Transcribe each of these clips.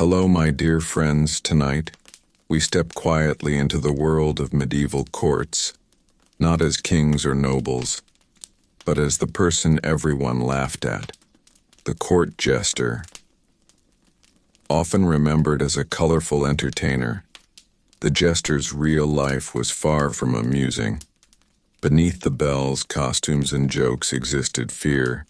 Hello, my dear friends. Tonight, we step quietly into the world of medieval courts, not as kings or nobles, but as the person everyone laughed at, the court jester. Often remembered as a colorful entertainer, the jester's real life was far from amusing. Beneath the bells, costumes, and jokes existed fear,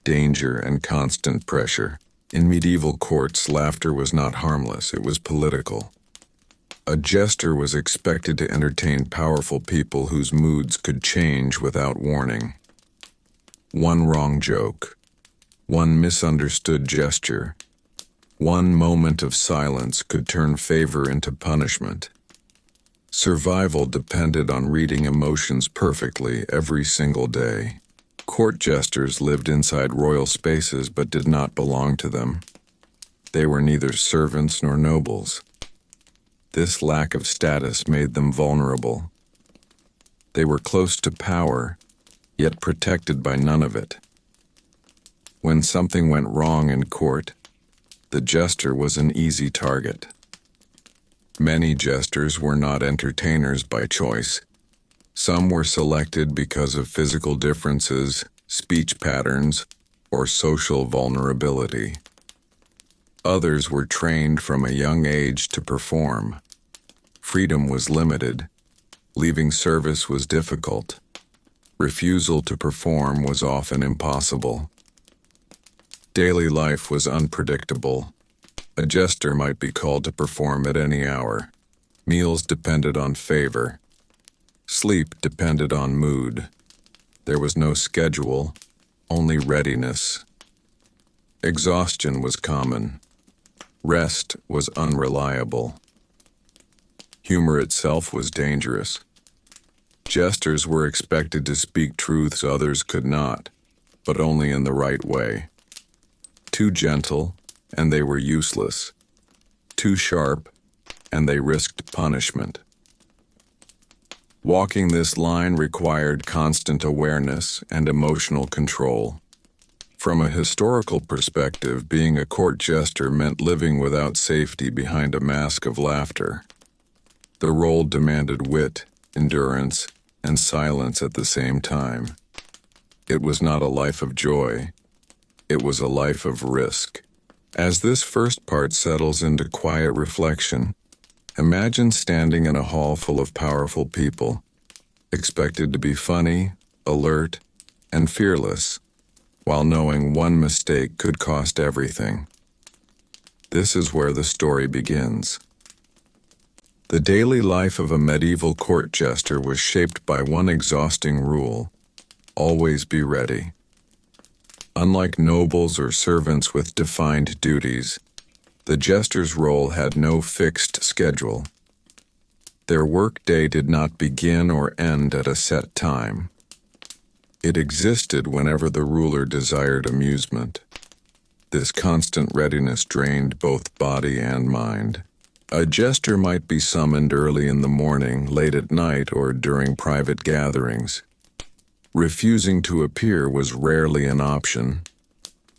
danger, and constant pressure. In medieval courts, laughter was not harmless, it was political. A jester was expected to entertain powerful people whose moods could change without warning. One wrong joke, one misunderstood gesture, one moment of silence could turn favor into punishment. Survival depended on reading emotions perfectly every single day. Court jesters lived inside royal spaces but did not belong to them. They were neither servants nor nobles. This lack of status made them vulnerable. They were close to power, yet protected by none of it. When something went wrong in court, the jester was an easy target. Many jesters were not entertainers by choice. Some were selected because of physical differences, speech patterns, or social vulnerability. Others were trained from a young age to perform. Freedom was limited. Leaving service was difficult. Refusal to perform was often impossible. Daily life was unpredictable. A jester might be called to perform at any hour. Meals depended on favor. Sleep depended on mood. There was no schedule, only readiness. Exhaustion was common. Rest was unreliable. Humor itself was dangerous. Jesters were expected to speak truths others could not, but only in the right way. Too gentle, and they were useless. Too sharp, and they risked punishment. Walking this line required constant awareness and emotional control. From a historical perspective, being a court jester meant living without safety behind a mask of laughter. The role demanded wit, endurance, and silence at the same time. It was not a life of joy. It was a life of risk. As this first part settles into quiet reflection, imagine standing in a hall full of powerful people, expected to be funny, alert, and fearless, while knowing one mistake could cost everything. This is where the story begins. The daily life of a medieval court jester was shaped by one exhausting rule: always be ready. Unlike nobles or servants with defined duties, the jester's role had no fixed schedule. Their workday did not begin or end at a set time. It existed whenever the ruler desired amusement. This constant readiness drained both body and mind. A jester might be summoned early in the morning, late at night, or during private gatherings. Refusing to appear was rarely an option.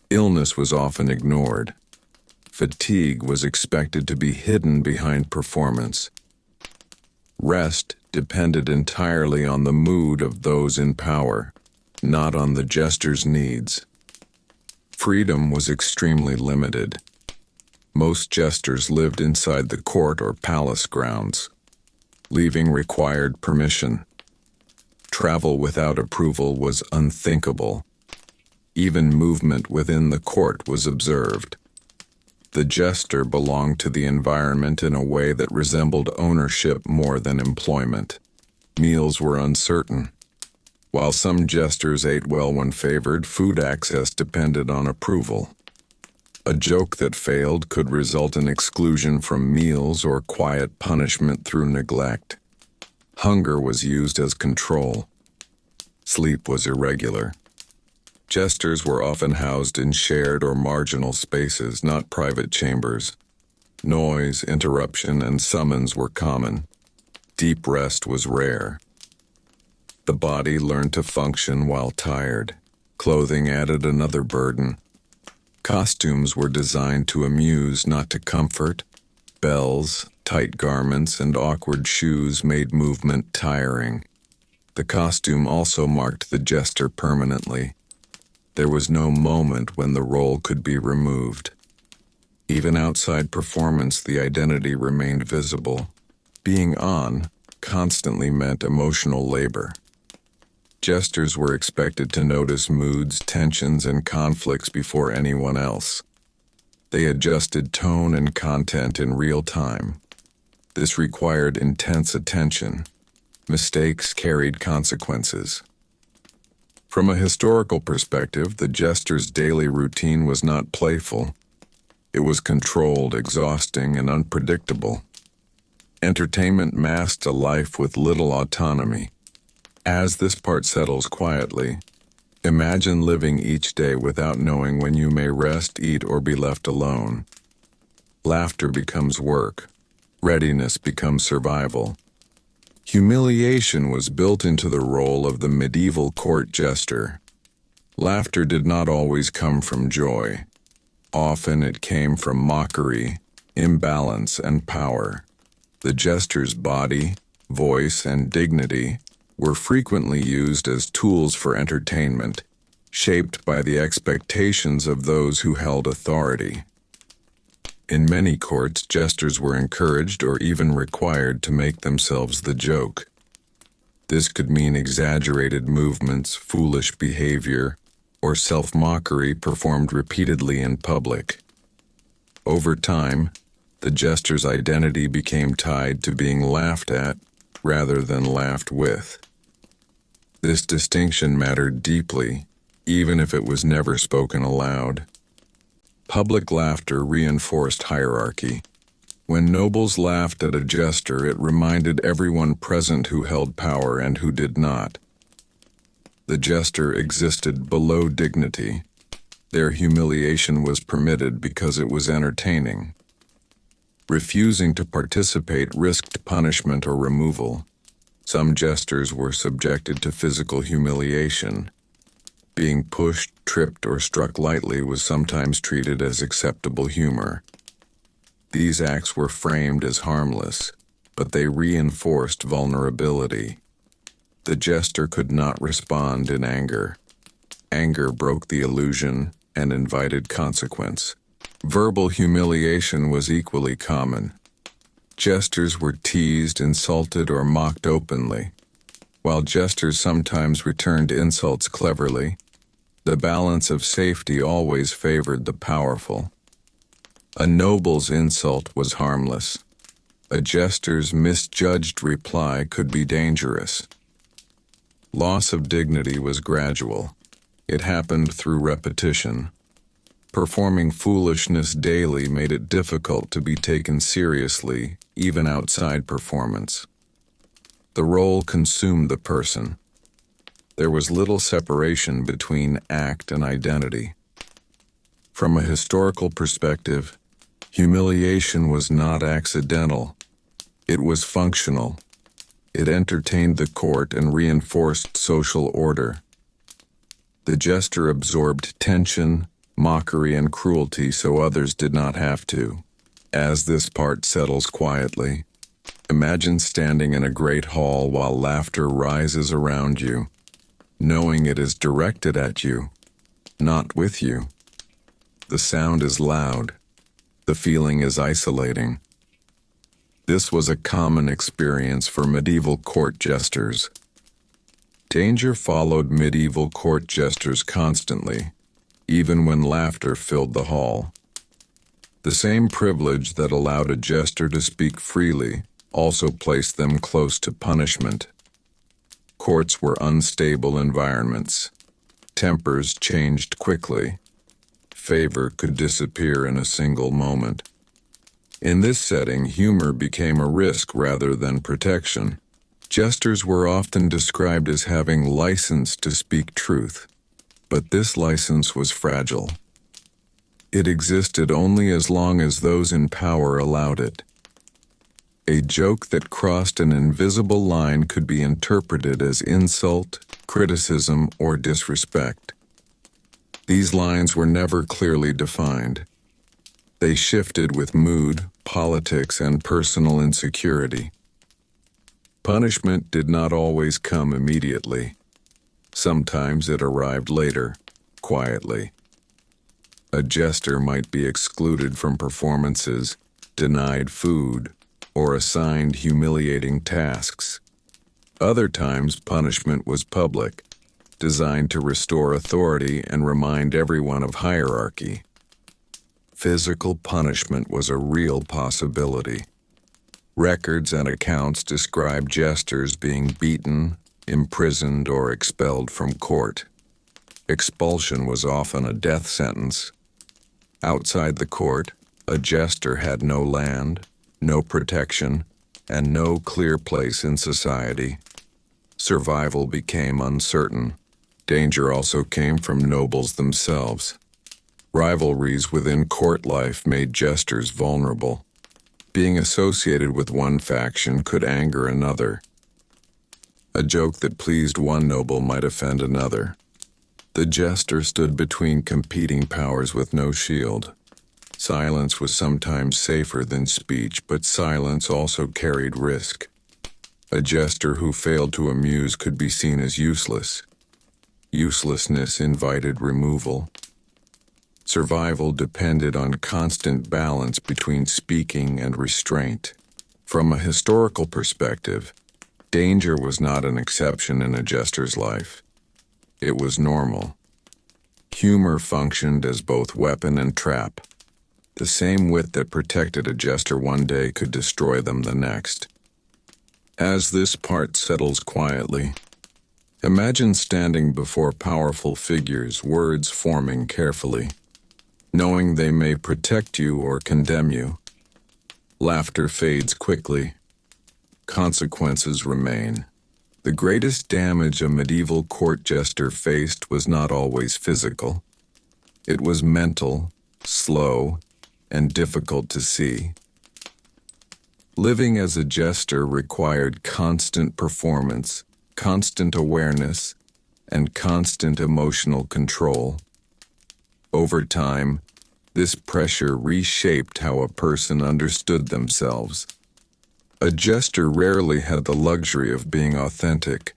Illness was often ignored. Fatigue was expected to be hidden behind performance. Rest depended entirely on the mood of those in power, not on the jester's needs. Freedom was extremely limited. Most jesters lived inside the court or palace grounds. Leaving required permission. Travel without approval was unthinkable. Even movement within the court was observed. The jester belonged to the environment in a way that resembled ownership more than employment. Meals were uncertain. While some jesters ate well when favored, food access depended on approval. A joke that failed could result in exclusion from meals or quiet punishment through neglect. Hunger was used as control. Sleep was irregular. Jesters were often housed in shared or marginal spaces, not private chambers. Noise, interruption, and summons were common. Deep rest was rare. The body learned to function while tired. Clothing added another burden. Costumes were designed to amuse, not to comfort. Bells, tight garments, and awkward shoes made movement tiring. The costume also marked the jester permanently. There was no moment when the role could be removed. Even outside performance, the identity remained visible. Being on constantly meant emotional labor. Jesters were expected to notice moods, tensions, and conflicts before anyone else. They adjusted tone and content in real time. This required intense attention. Mistakes carried consequences. From a historical perspective, the jester's daily routine was not playful. It was controlled, exhausting, and unpredictable. Entertainment masked a life with little autonomy. As this part settles quietly, imagine living each day without knowing when you may rest, eat, or be left alone. Laughter becomes work. Readiness becomes survival. Humiliation was built into the role of the medieval court jester. Laughter did not always come from joy. Often it came from mockery, imbalance, and power. The jester's body, voice, and dignity were frequently used as tools for entertainment, shaped by the expectations of those who held authority. In many courts, jesters were encouraged or even required to make themselves the joke. This could mean exaggerated movements, foolish behavior, or self-mockery performed repeatedly in public. Over time, the jester's identity became tied to being laughed at rather than laughed with. This distinction mattered deeply, even if it was never spoken aloud. Public laughter reinforced hierarchy. When nobles laughed at a jester, it reminded everyone present who held power and who did not. The jester existed below dignity. Their humiliation was permitted because it was entertaining. Refusing to participate risked punishment or removal. Some jesters were subjected to physical humiliation. Being pushed, tripped, or struck lightly was sometimes treated as acceptable humor. These acts were framed as harmless, but they reinforced vulnerability. The jester could not respond in anger. Anger broke the illusion and invited consequence. Verbal humiliation was equally common. Jesters were teased, insulted, or mocked openly. While jesters sometimes returned insults cleverly, the balance of safety always favored the powerful. A noble's insult was harmless. A jester's misjudged reply could be dangerous. Loss of dignity was gradual. It happened through repetition. Performing foolishness daily made it difficult to be taken seriously, even outside performance. The role consumed the person. There was little separation between act and identity. From a historical perspective, humiliation was not accidental. It was functional. It entertained the court and reinforced social order. The jester absorbed tension, mockery, and cruelty so others did not have to. As this part settles quietly, imagine standing in a great hall while laughter rises around you, knowing it is directed at you, not with you. The sound is loud. The feeling is isolating. This was a common experience for medieval court jesters. Danger followed medieval court jesters constantly, even when laughter filled the hall. The same privilege that allowed a jester to speak freely also placed them close to punishment. Courts were unstable environments. Tempers changed quickly. Favor could disappear in a single moment. In this setting, humor became a risk rather than protection. Jesters were often described as having license to speak truth, but this license was fragile. It existed only as long as those in power allowed it. A joke that crossed an invisible line could be interpreted as insult, criticism, or disrespect. These lines were never clearly defined. They shifted with mood, politics, and personal insecurity. Punishment did not always come immediately. Sometimes it arrived later, quietly. A jester might be excluded from performances, denied food, or assigned humiliating tasks. Other times, punishment was public, designed to restore authority and remind everyone of hierarchy. Physical punishment was a real possibility. Records and accounts describe jesters being beaten, imprisoned, or expelled from court. Expulsion was often a death sentence. Outside the court, a jester had no land, no protection, and no clear place in society. Survival became uncertain. Danger also came from nobles themselves. Rivalries within court life made jesters vulnerable. Being associated with one faction could anger another. A joke that pleased one noble might offend another. The jester stood between competing powers with no shield. Silence was sometimes safer than speech, but silence also carried risk. A jester who failed to amuse could be seen as useless. Uselessness invited removal. Survival depended on constant balance between speaking and restraint. From a historical perspective, danger was not an exception in a jester's life. It was normal. Humor functioned as both weapon and trap. The same wit that protected a jester one day could destroy them the next. As this part settles quietly, imagine standing before powerful figures, words forming carefully, knowing they may protect you or condemn you. Laughter fades quickly. Consequences remain. The greatest damage a medieval court jester faced was not always physical. It was mental, slow, and difficult to see. Living as a jester required constant performance, constant awareness, and constant emotional control. Over time, this pressure reshaped how a person understood themselves. A jester rarely had the luxury of being authentic.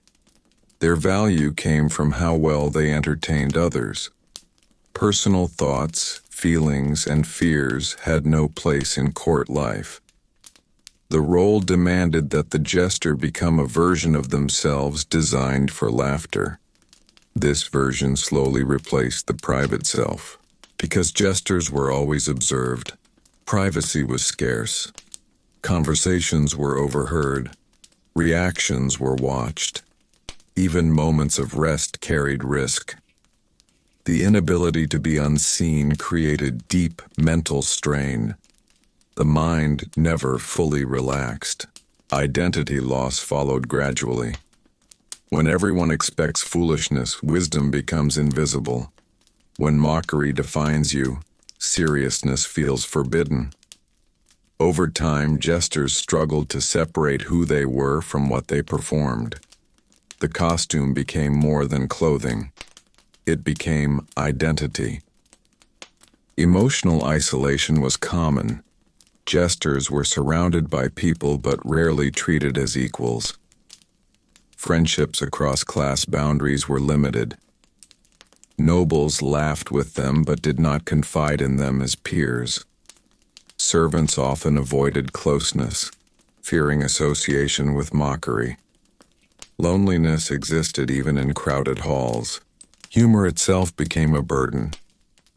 Their value came from how well they entertained others. Personal thoughts, feelings, and fears had no place in court life. The role demanded that the jester become a version of themselves designed for laughter. This version slowly replaced the private self. Because jesters were always observed, privacy was scarce. Conversations were overheard. Reactions were watched. Even moments of rest carried risk. The inability to be unseen created deep mental strain. The mind never fully relaxed. Identity loss followed gradually. When everyone expects foolishness, wisdom becomes invisible. When mockery defines you, seriousness feels forbidden. Over time, jesters struggled to separate who they were from what they performed. The costume became more than clothing. It became identity. Emotional isolation was common. Jesters were surrounded by people but rarely treated as equals. Friendships across class boundaries were limited. Nobles laughed with them but did not confide in them as peers. Servants often avoided closeness, fearing association with mockery. Loneliness existed even in crowded halls. Humor itself became a burden.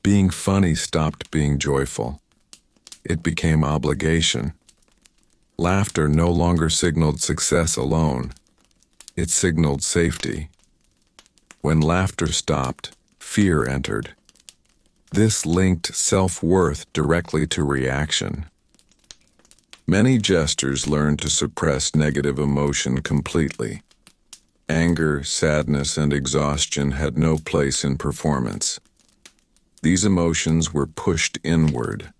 Being funny stopped being joyful. It became obligation. Laughter no longer signaled success alone. It signaled safety. When laughter stopped, fear entered. This linked self-worth directly to reaction. Many jesters learned to suppress negative emotion completely. Anger, sadness, and exhaustion had no place in performance. These emotions were pushed inward.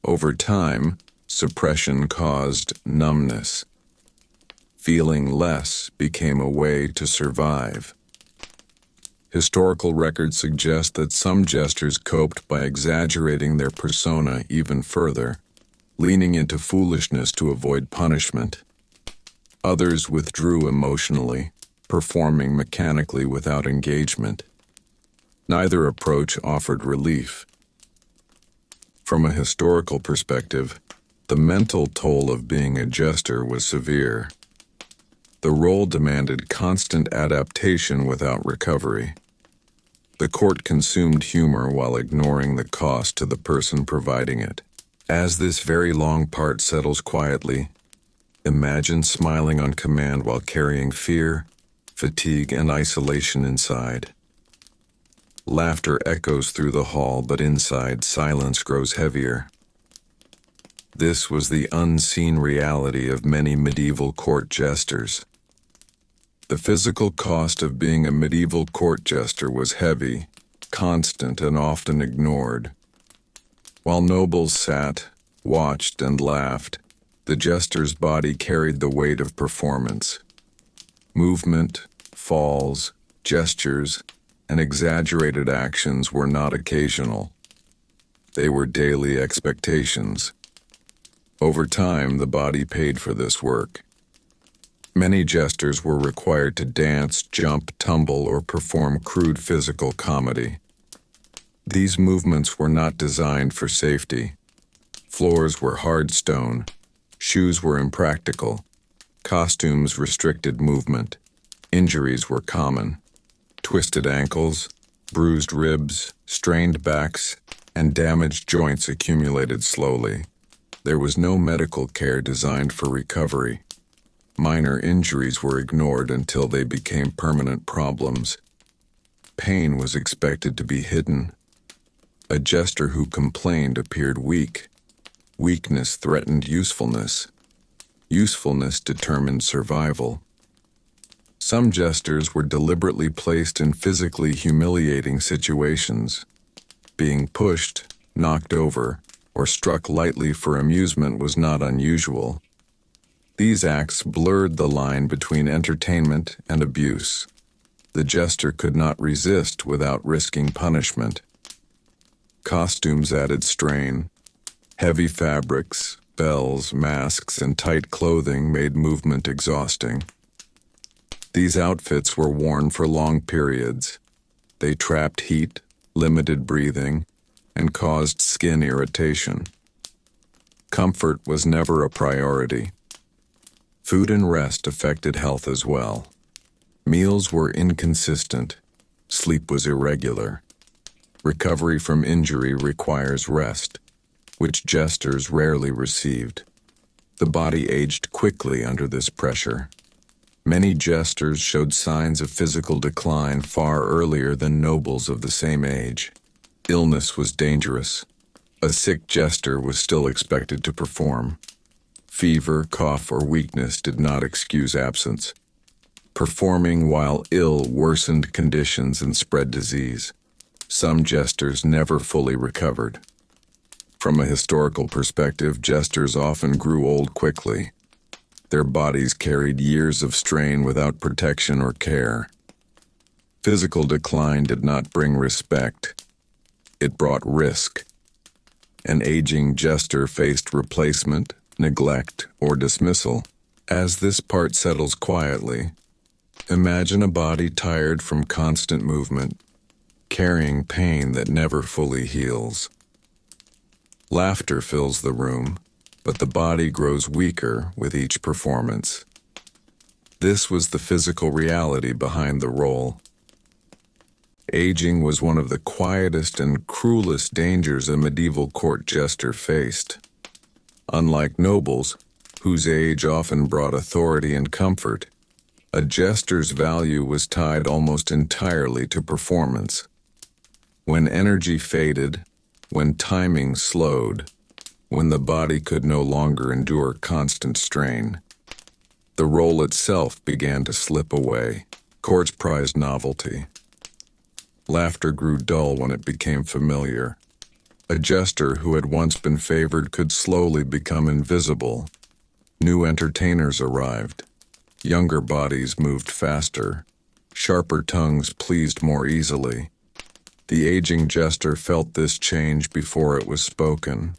Over time, suppression caused numbness. Feeling less became a way to survive. Historical records suggest that some jesters coped by exaggerating their persona even further, leaning into foolishness to avoid punishment. Others withdrew emotionally, performing mechanically without engagement. Neither approach offered relief. From a historical perspective, the mental toll of being a jester was severe. The role demanded constant adaptation without recovery. The court consumed humor while ignoring the cost to the person providing it. As this very long part settles quietly, imagine smiling on command while carrying fear, fatigue, and isolation inside. Laughter echoes through the hall, but inside, silence grows heavier. This was the unseen reality of many medieval court jesters. The physical cost of being a medieval court jester was heavy, constant, and often ignored. While nobles sat, watched, and laughed, the jester's body carried the weight of performance. Movement, falls, gestures, and exaggerated actions were not occasional. They were daily expectations. Over time, the body paid for this work. Many jesters were required to dance, jump, tumble, or perform crude physical comedy. These movements were not designed for safety. Floors were hard stone, shoes were impractical, costumes restricted movement, injuries were common. Twisted ankles, bruised ribs, strained backs, and damaged joints accumulated slowly. There was no medical care designed for recovery. Minor injuries were ignored until they became permanent problems. Pain was expected to be hidden. A jester who complained appeared weak. Weakness threatened usefulness. Usefulness determined survival. Some jesters were deliberately placed in physically humiliating situations. Being pushed, knocked over, or struck lightly for amusement was not unusual. These acts blurred the line between entertainment and abuse. The jester could not resist without risking punishment. Costumes added strain. Heavy fabrics, bells, masks, and tight clothing made movement exhausting. These outfits were worn for long periods. They trapped heat, limited breathing, and caused skin irritation. Comfort was never a priority. Food and rest affected health as well. Meals were inconsistent. Sleep was irregular. Recovery from injury requires rest, which jesters rarely received. The body aged quickly under this pressure. Many jesters showed signs of physical decline far earlier than nobles of the same age. Illness was dangerous. A sick jester was still expected to perform. Fever, cough, or weakness did not excuse absence. Performing while ill worsened conditions and spread disease. Some jesters never fully recovered. From a historical perspective, jesters often grew old quickly. Their bodies carried years of strain without protection or care. Physical decline did not bring respect. It brought risk. An aging jester faced replacement, neglect, or dismissal. As this part settles quietly, imagine a body tired from constant movement, carrying pain that never fully heals. Laughter fills the room, but the body grows weaker with each performance. This was the physical reality behind the role. Aging was one of the quietest and cruelest dangers a medieval court jester faced. Unlike nobles, whose age often brought authority and comfort, a jester's value was tied almost entirely to performance. When energy faded, when timing slowed, when the body could no longer endure constant strain, the role itself began to slip away. Courts prized novelty. Laughter grew dull when it became familiar. A jester who had once been favored could slowly become invisible. New entertainers arrived. Younger bodies moved faster. Sharper tongues pleased more easily. The aging jester felt this change before it was spoken.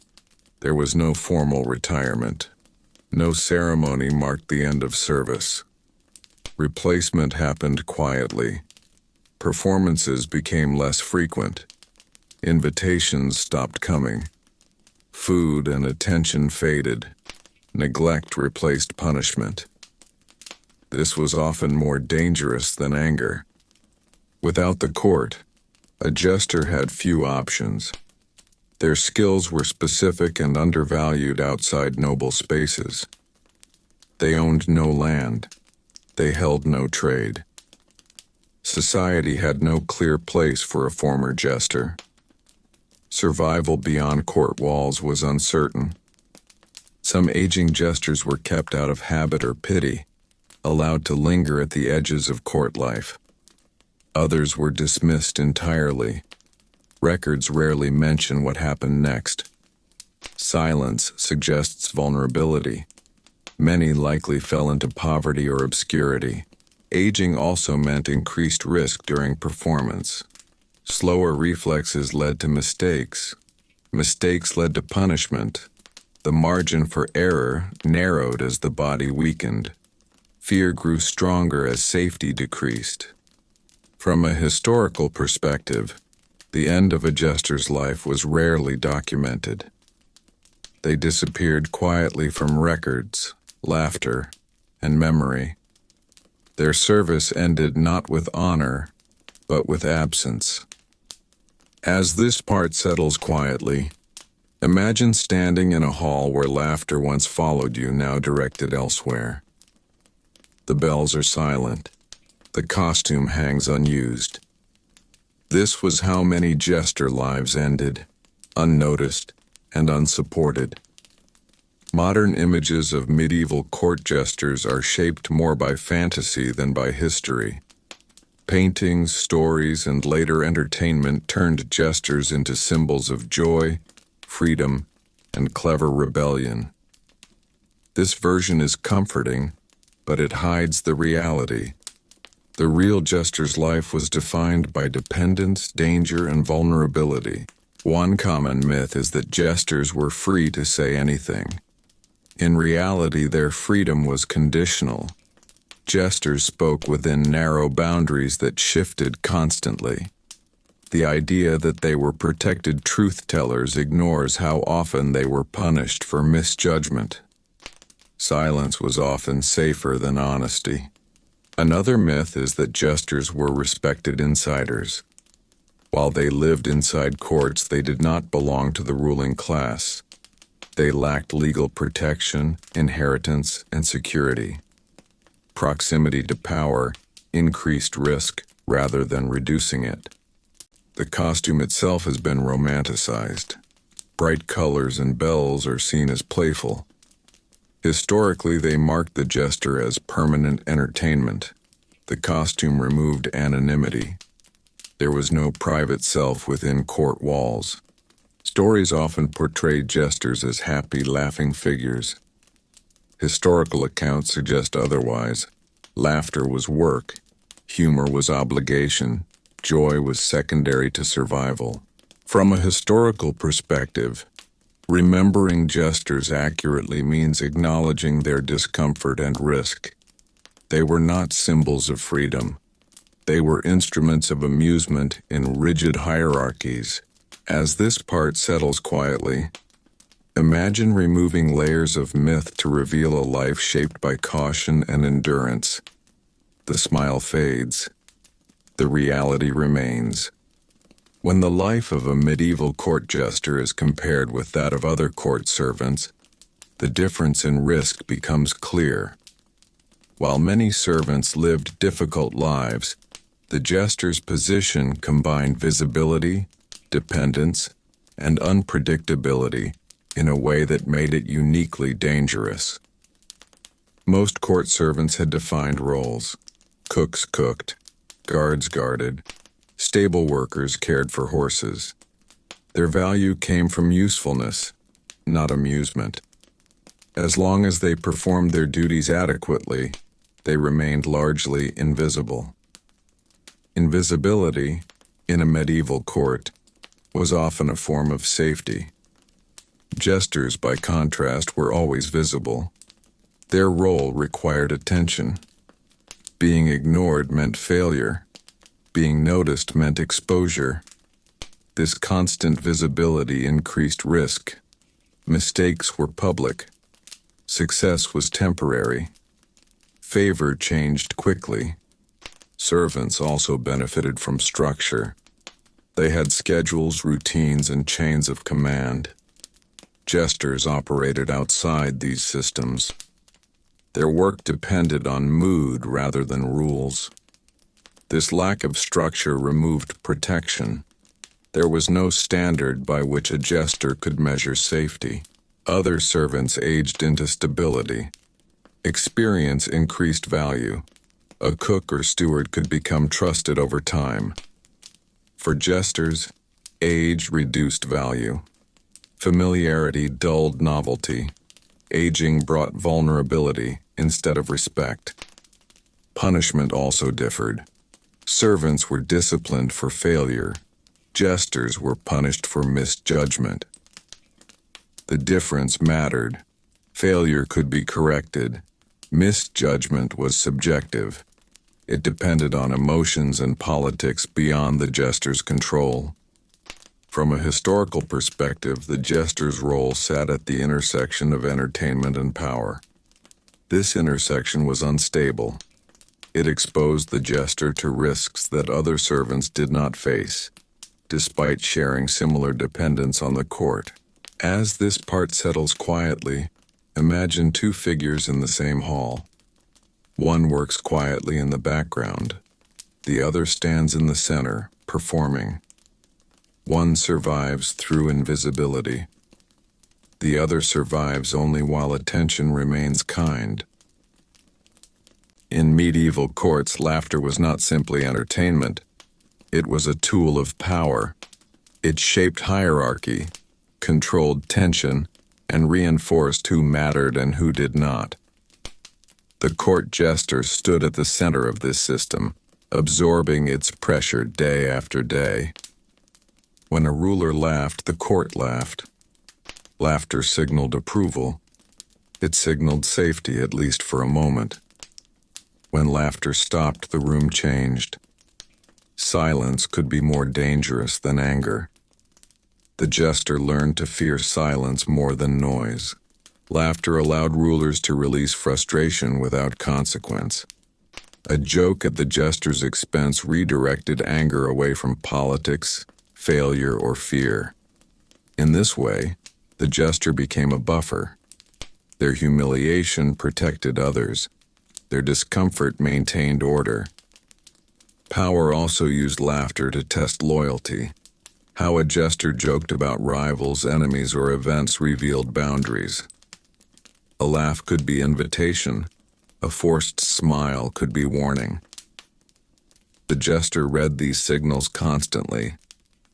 There was no formal retirement. No ceremony marked the end of service. Replacement happened quietly. Performances became less frequent. Invitations stopped coming. Food and attention faded. Neglect replaced punishment. This was often more dangerous than anger. Without the court, a jester had few options. Their skills were specific and undervalued outside noble spaces. They owned no land. They held no trade. Society had no clear place for a former jester. Survival beyond court walls was uncertain. Some aging jesters were kept out of habit or pity, allowed to linger at the edges of court life. Others were dismissed entirely. Records rarely mention what happened next. Silence suggests vulnerability. Many likely fell into poverty or obscurity. Aging also meant increased risk during performance. Slower reflexes led to mistakes. Mistakes led to punishment. The margin for error narrowed as the body weakened. Fear grew stronger as safety decreased. From a historical perspective, the end of a jester's life was rarely documented. They disappeared quietly from records, laughter, and memory. Their service ended not with honor, but with absence. As this part settles quietly, imagine standing in a hall where laughter once followed you, now directed elsewhere. The bells are silent. The costume hangs unused. This was how many jester lives ended, unnoticed and unsupported. Modern images of medieval court jesters are shaped more by fantasy than by history. Paintings, stories, and later entertainment turned jesters into symbols of joy, freedom, and clever rebellion. This version is comforting, but it hides the reality. The real jester's life was defined by dependence, danger, and vulnerability. One common myth is that jesters were free to say anything. In reality, their freedom was conditional. Jesters spoke within narrow boundaries that shifted constantly. The idea that they were protected truth-tellers ignores how often they were punished for misjudgment. Silence was often safer than honesty. Another myth is that jesters were respected insiders. While they lived inside courts, they did not belong to the ruling class. They lacked legal protection, inheritance, and security. Proximity to power increased risk rather than reducing it. The costume itself has been romanticized. Bright colors and bells are seen as playful. Historically, they marked the jester as permanent entertainment. The costume removed anonymity. There was no private self within court walls. Stories often portrayed jesters as happy, laughing figures. Historical accounts suggest otherwise. Laughter was work. Humor was obligation. Joy was secondary to survival. From a historical perspective, remembering jesters accurately means acknowledging their discomfort and risk. They were not symbols of freedom. They were instruments of amusement in rigid hierarchies. As this part settles quietly, imagine removing layers of myth to reveal a life shaped by caution and endurance. The smile fades. The reality remains. When the life of a medieval court jester is compared with that of other court servants, the difference in risk becomes clear. While many servants lived difficult lives, the jester's position combined visibility, dependence, and unpredictability in a way that made it uniquely dangerous. Most court servants had defined roles. Cooks cooked, guards guarded, stable workers cared for horses. Their value came from usefulness, not amusement. As long as they performed their duties adequately, they remained largely invisible. Invisibility, in a medieval court, was often a form of safety. Jesters, by contrast, were always visible. Their role required attention. Being ignored meant failure. Being noticed meant exposure. This constant visibility increased risk. Mistakes were public. Success was temporary. Favor changed quickly. Servants also benefited from structure. They had schedules, routines, and chains of command. Jesters operated outside these systems. Their work depended on mood rather than rules. This lack of structure removed protection. There was no standard by which a jester could measure safety. Other servants aged into stability. Experience increased value. A cook or steward could become trusted over time. For jesters, age reduced value. Familiarity dulled novelty. Aging brought vulnerability instead of respect. Punishment also differed. Servants were disciplined for failure. Jesters were punished for misjudgment. The difference mattered. Failure could be corrected. Misjudgment was subjective. It depended on emotions and politics beyond the jester's control. From a historical perspective, the jester's role sat at the intersection of entertainment and power. This intersection was unstable. It exposed the jester to risks that other servants did not face, despite sharing similar dependence on the court. As this part settles quietly, imagine two figures in the same hall. One works quietly in the background. The other stands in the center, performing. One survives through invisibility. The other survives only while attention remains kind. In medieval courts, laughter was not simply entertainment. It was a tool of power. It shaped hierarchy, controlled tension, and reinforced who mattered and who did not. The court jester stood at the center of this system, absorbing its pressure day after day. When a ruler laughed, the court laughed. Laughter signaled approval. It signaled safety, at least for a moment. When laughter stopped, the room changed. Silence could be more dangerous than anger. The jester learned to fear silence more than noise. Laughter allowed rulers to release frustration without consequence. A joke at the jester's expense redirected anger away from politics, failure, or fear. In this way, the jester became a buffer. Their humiliation protected others. Their discomfort maintained order. Power also used laughter to test loyalty. How a jester joked about rivals, enemies, or events revealed boundaries. A laugh could be invitation. A forced smile could be warning. The jester read these signals constantly,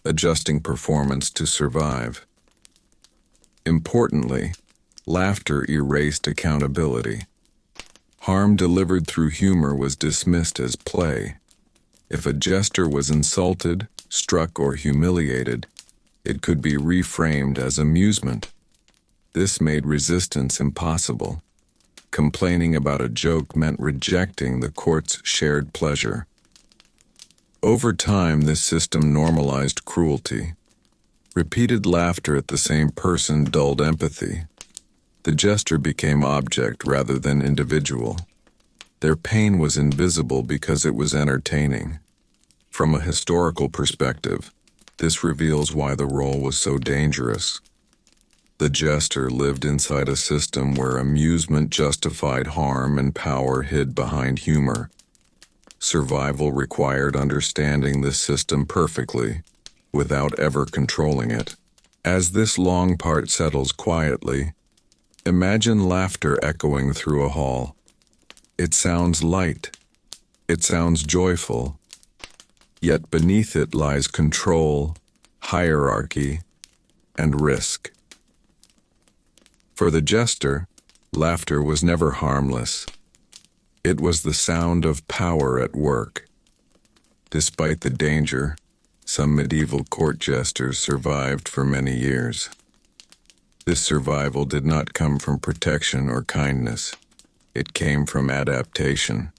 adjusting performance to survive. Importantly, laughter erased accountability. Harm delivered through humor was dismissed as play. If a jester was insulted, struck, or humiliated, it could be reframed as amusement. This made resistance impossible. Complaining about a joke meant rejecting the court's shared pleasure. Over time, this system normalized cruelty. Repeated laughter at the same person dulled empathy. The jester became object rather than individual. Their pain was invisible because it was entertaining. From a historical perspective, this reveals why the role was so dangerous. The jester lived inside a system where amusement justified harm and power hid behind humor. Survival required understanding this system perfectly, without ever controlling it. As this long part settles quietly, imagine laughter echoing through a hall. It sounds light. It sounds joyful. Yet beneath it lies control, hierarchy, and risk. For the jester, laughter was never harmless. It was the sound of power at work. Despite the danger, some medieval court jesters survived for many years. This survival did not come from protection or kindness. It came from adaptation.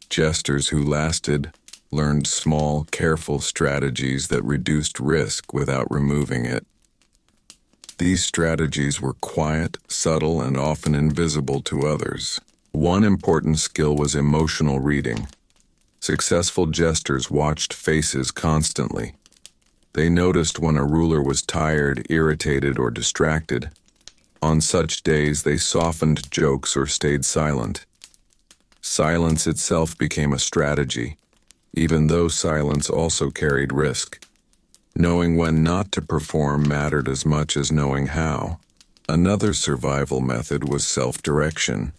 Jesters who lasted learned small, careful strategies that reduced risk without removing it. These strategies were quiet, subtle, and often invisible to others. One important skill was emotional reading. Successful jesters watched faces constantly. They noticed when a ruler was tired, irritated, or distracted. On such days, they softened jokes or stayed silent. Silence itself became a strategy, even though silence also carried risk. Knowing when not to perform mattered as much as knowing how. Another survival method was self-direction.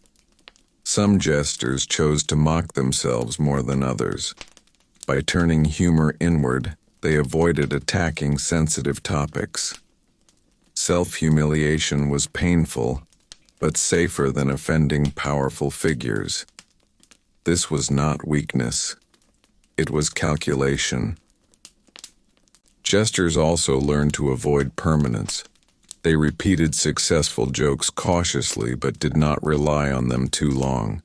Some jesters chose to mock themselves more than others. By turning humor inward, they avoided attacking sensitive topics. Self-humiliation was painful, but safer than offending powerful figures. This was not weakness. It was calculation. Jesters also learned to avoid permanence. They repeated successful jokes cautiously but did not rely on them too long.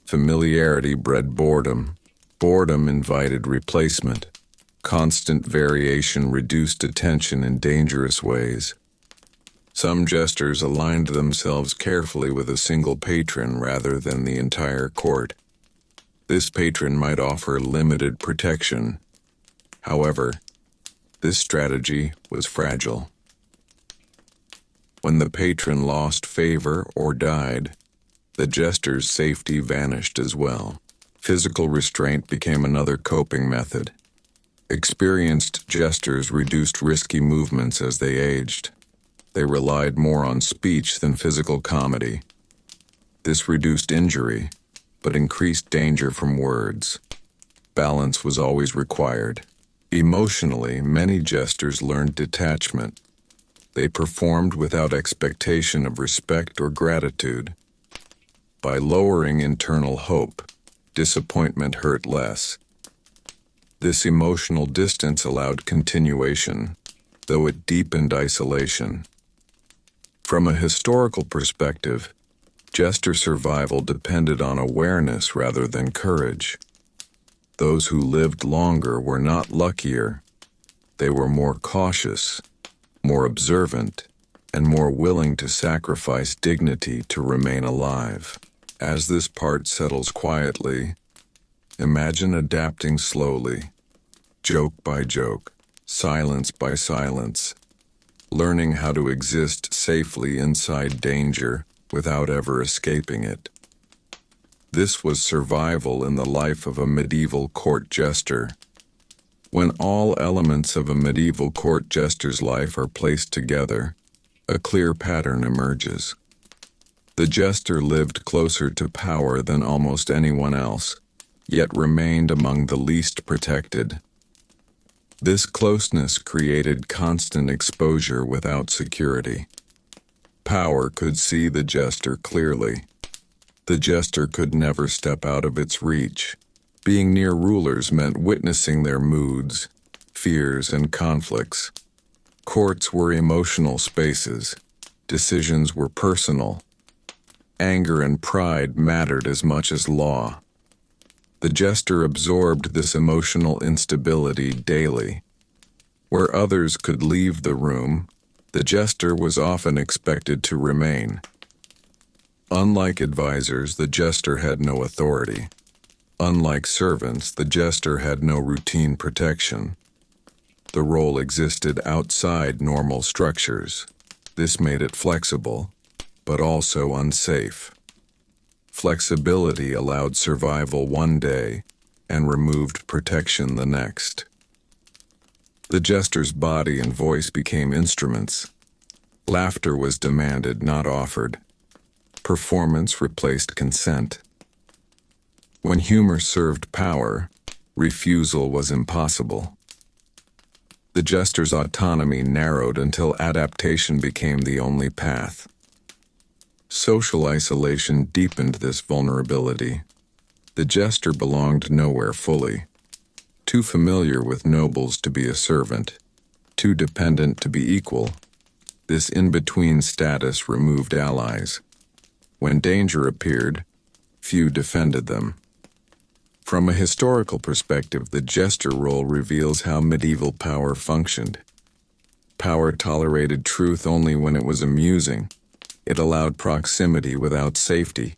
Familiarity bred boredom. Boredom invited replacement. Constant variation reduced attention in dangerous ways. Some jesters aligned themselves carefully with a single patron rather than the entire court. This patron might offer limited protection. However, this strategy was fragile. When the patron lost favor or died, the jester's safety vanished as well. Physical restraint became another coping method. Experienced jesters reduced risky movements as they aged. They relied more on speech than physical comedy. This reduced injury, but increased danger from words. Balance was always required. Emotionally, many jesters learned detachment. They performed without expectation of respect or gratitude. By lowering internal hope, disappointment hurt less. This emotional distance allowed continuation, though it deepened isolation. From a historical perspective, jester survival depended on awareness rather than courage. Those who lived longer were not luckier. They were more cautious, more observant, and more willing to sacrifice dignity to remain alive. As this part settles quietly, imagine adapting slowly, joke by joke, silence by silence, learning how to exist safely inside danger without ever escaping it. This was survival in the life of a medieval court jester. When all elements of a medieval court jester's life are placed together, a clear pattern emerges. The jester lived closer to power than almost anyone else, yet remained among the least protected. This closeness created constant exposure without security. Power could see the jester clearly. The jester could never step out of its reach. Being near rulers meant witnessing their moods, fears, and conflicts. Courts were emotional spaces. Decisions were personal. Anger and pride mattered as much as law. The jester absorbed this emotional instability daily. Where others could leave the room, the jester was often expected to remain. Unlike advisors, the jester had no authority. Unlike servants, the jester had no routine protection. The role existed outside normal structures. This made it flexible, but also unsafe. Flexibility allowed survival one day and removed protection the next. The jester's body and voice became instruments. Laughter was demanded, not offered. Performance replaced consent. When humor served power, refusal was impossible. The jester's autonomy narrowed until adaptation became the only path. Social isolation deepened this vulnerability. The jester belonged nowhere fully. too familiar with nobles to be a servant, too dependent to be equal. This in-between status removed allies. When danger appeared, few defended them. From a historical perspective, the jester role reveals how medieval power functioned. Power tolerated truth only when it was amusing. It allowed proximity without safety.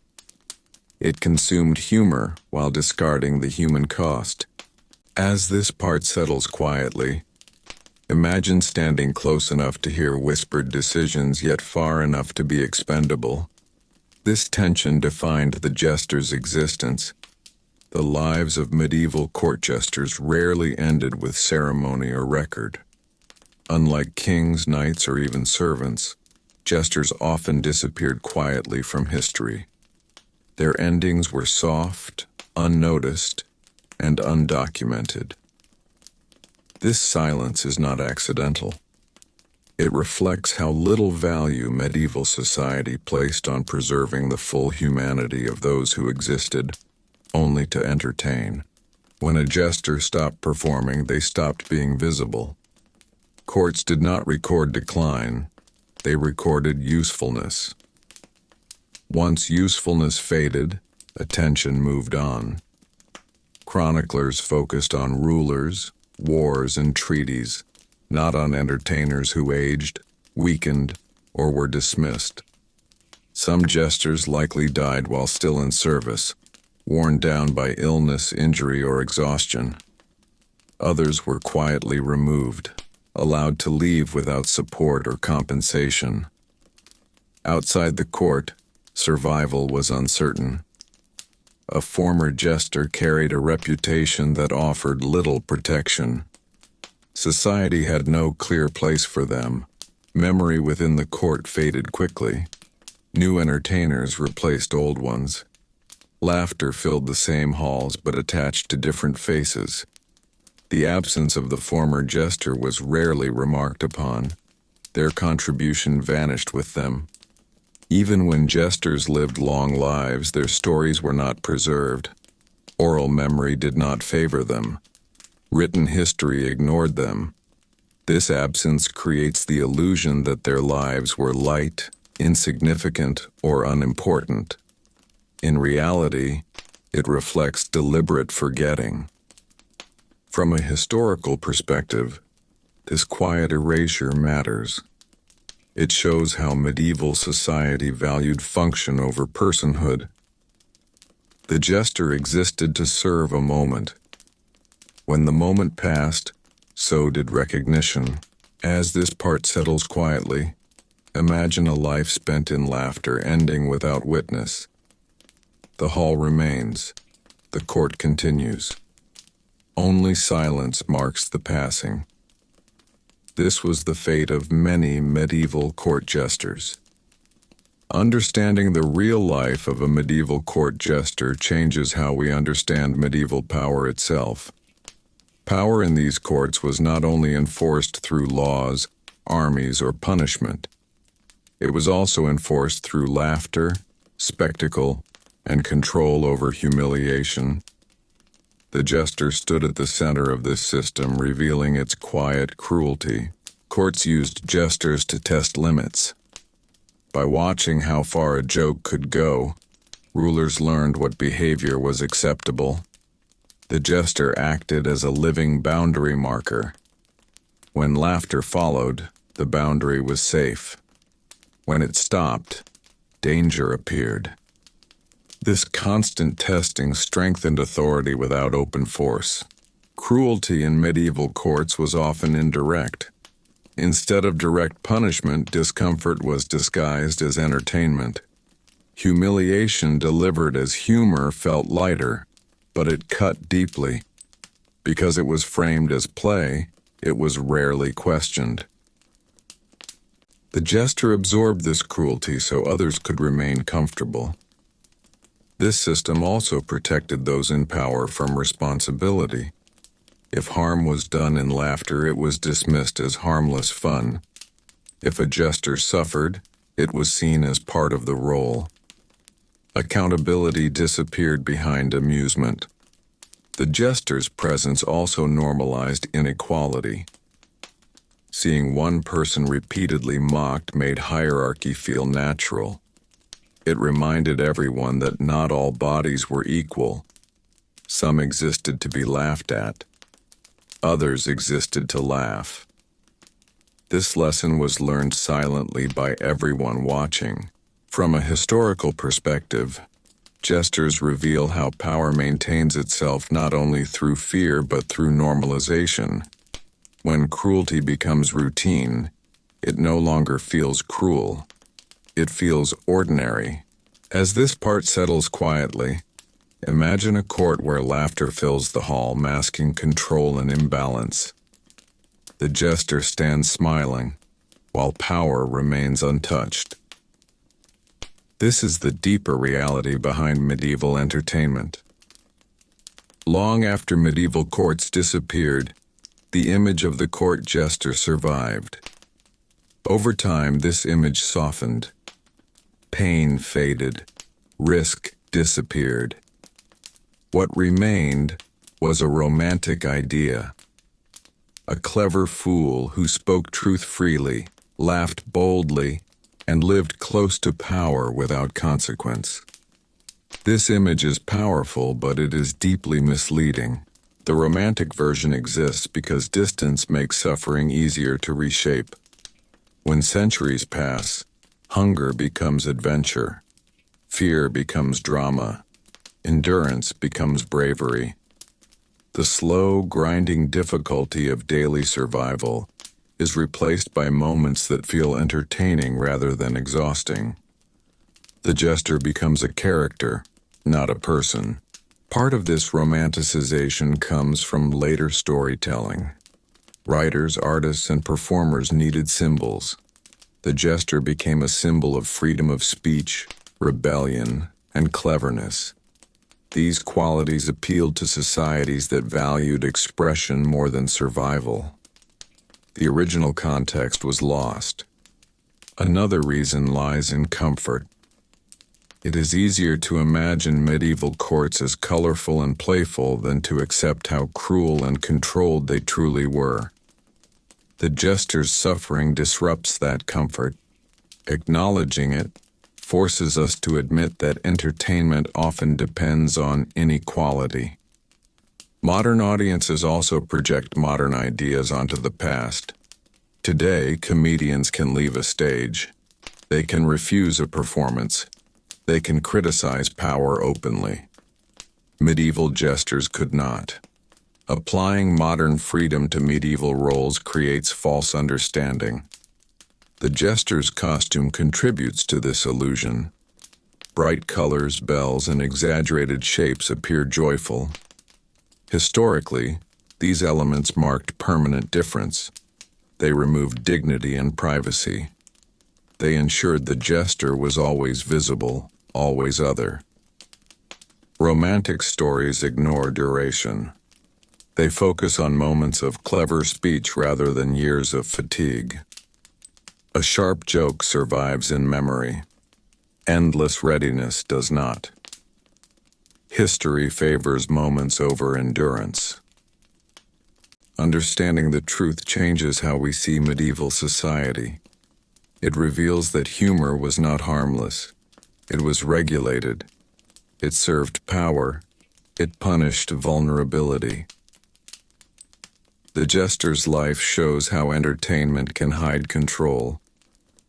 It consumed humor while discarding the human cost. As this part settles quietly, imagine standing close enough to hear whispered decisions yet far enough to be expendable. This tension defined the jester's existence. The lives of medieval court jesters rarely ended with ceremony or record. Unlike kings, knights, or even servants, jesters often disappeared quietly from history. Their endings were soft, unnoticed, and undocumented. This silence is not accidental. It reflects how little value medieval society placed on preserving the full humanity of those who existed only to entertain. When a jester stopped performing, they stopped being visible. Courts did not record decline, they recorded usefulness. Once usefulness faded, attention moved on. Chroniclers focused on rulers, wars, and treaties, not on entertainers who aged, weakened, or were dismissed. Some jesters likely died while still in service, worn down by illness, injury, or exhaustion. Others were quietly removed, allowed to leave without support or compensation. Outside the court, survival was uncertain. A former jester carried a reputation that offered little protection. Society had no clear place for them. Memory within the court faded quickly. New entertainers replaced old ones. Laughter filled the same halls but attached to different faces. The absence of the former jester was rarely remarked upon. Their contribution vanished with them. Even when jesters lived long lives, their stories were not preserved. Oral memory did not favor them. Written history ignored them. This absence creates the illusion that their lives were light, insignificant, or unimportant. In reality, it reflects deliberate forgetting. From a historical perspective, this quiet erasure matters. It shows how medieval society valued function over personhood. The jester existed to serve a moment. When the moment passed, so did recognition. As this part settles quietly, imagine a life spent in laughter ending without witness. The hall remains. The court continues. Only silence marks the passing. This was the fate of many medieval court jesters. Understanding the real life of a medieval court jester changes how we understand medieval power itself. Power in these courts was not only enforced through laws, armies, or punishment. It was also enforced through laughter, spectacle, and control over humiliation. The jester stood at the center of this system, revealing its quiet cruelty. Courts used jesters to test limits. By watching how far a joke could go, rulers learned what behavior was acceptable. The jester acted as a living boundary marker. When laughter followed, the boundary was safe. When it stopped, danger appeared. This constant testing strengthened authority without open force. Cruelty in medieval courts was often indirect. Instead of direct punishment, discomfort was disguised as entertainment. Humiliation delivered as humor felt lighter, but it cut deeply. Because it was framed as play, it was rarely questioned. The jester absorbed this cruelty so others could remain comfortable. This system also protected those in power from responsibility. If harm was done in laughter, it was dismissed as harmless fun. If a jester suffered, it was seen as part of the role. Accountability disappeared behind amusement. The jester's presence also normalized inequality. Seeing one person repeatedly mocked made hierarchy feel natural. It reminded everyone that not all bodies were equal. Some existed to be laughed at. Others existed to laugh. This lesson was learned silently by everyone watching. From a historical perspective, jesters reveal how power maintains itself not only through fear but through normalization. When cruelty becomes routine, it no longer feels cruel. It feels ordinary. As this part settles quietly, imagine a court where laughter fills the hall, masking control and imbalance. The jester stands smiling, while power remains untouched. This is the deeper reality behind medieval entertainment. Long after medieval courts disappeared, the image of the court jester survived. Over time, this image softened. Pain faded. Risk disappeared. What remained was a romantic idea. A clever fool who spoke truth freely, laughed boldly, and lived close to power without consequence. This image is powerful, but it is deeply misleading. The romantic version exists because distance makes suffering easier to reshape. When centuries pass, hunger becomes adventure. Fear becomes drama. Endurance becomes bravery. The slow, grinding difficulty of daily survival is replaced by moments that feel entertaining rather than exhausting. The jester becomes a character, not a person. Part of this romanticization comes from later storytelling. Writers, artists, and performers needed symbols. The jester became a symbol of freedom of speech, rebellion, and cleverness. These qualities appealed to societies that valued expression more than survival. The original context was lost. Another reason lies in comfort. It is easier to imagine medieval courts as colorful and playful than to accept how cruel and controlled they truly were. The jester's suffering disrupts that comfort. Acknowledging it forces us to admit that entertainment often depends on inequality. Modern audiences also project modern ideas onto the past. Today, comedians can leave a stage. They can refuse a performance. They can criticize power openly. Medieval jesters could not. Applying modern freedom to medieval roles creates false understanding. The jester's costume contributes to this illusion. Bright colors, bells, and exaggerated shapes appear joyful. Historically, these elements marked permanent difference. They removed dignity and privacy. They ensured the jester was always visible, always other. Romantic stories ignore duration. They focus on moments of clever speech rather than years of fatigue. A sharp joke survives in memory. Endless readiness does not. History favors moments over endurance. Understanding the truth changes how we see medieval society. It reveals that humor was not harmless. It was regulated. It served power. It punished vulnerability. The jester's life shows how entertainment can hide control.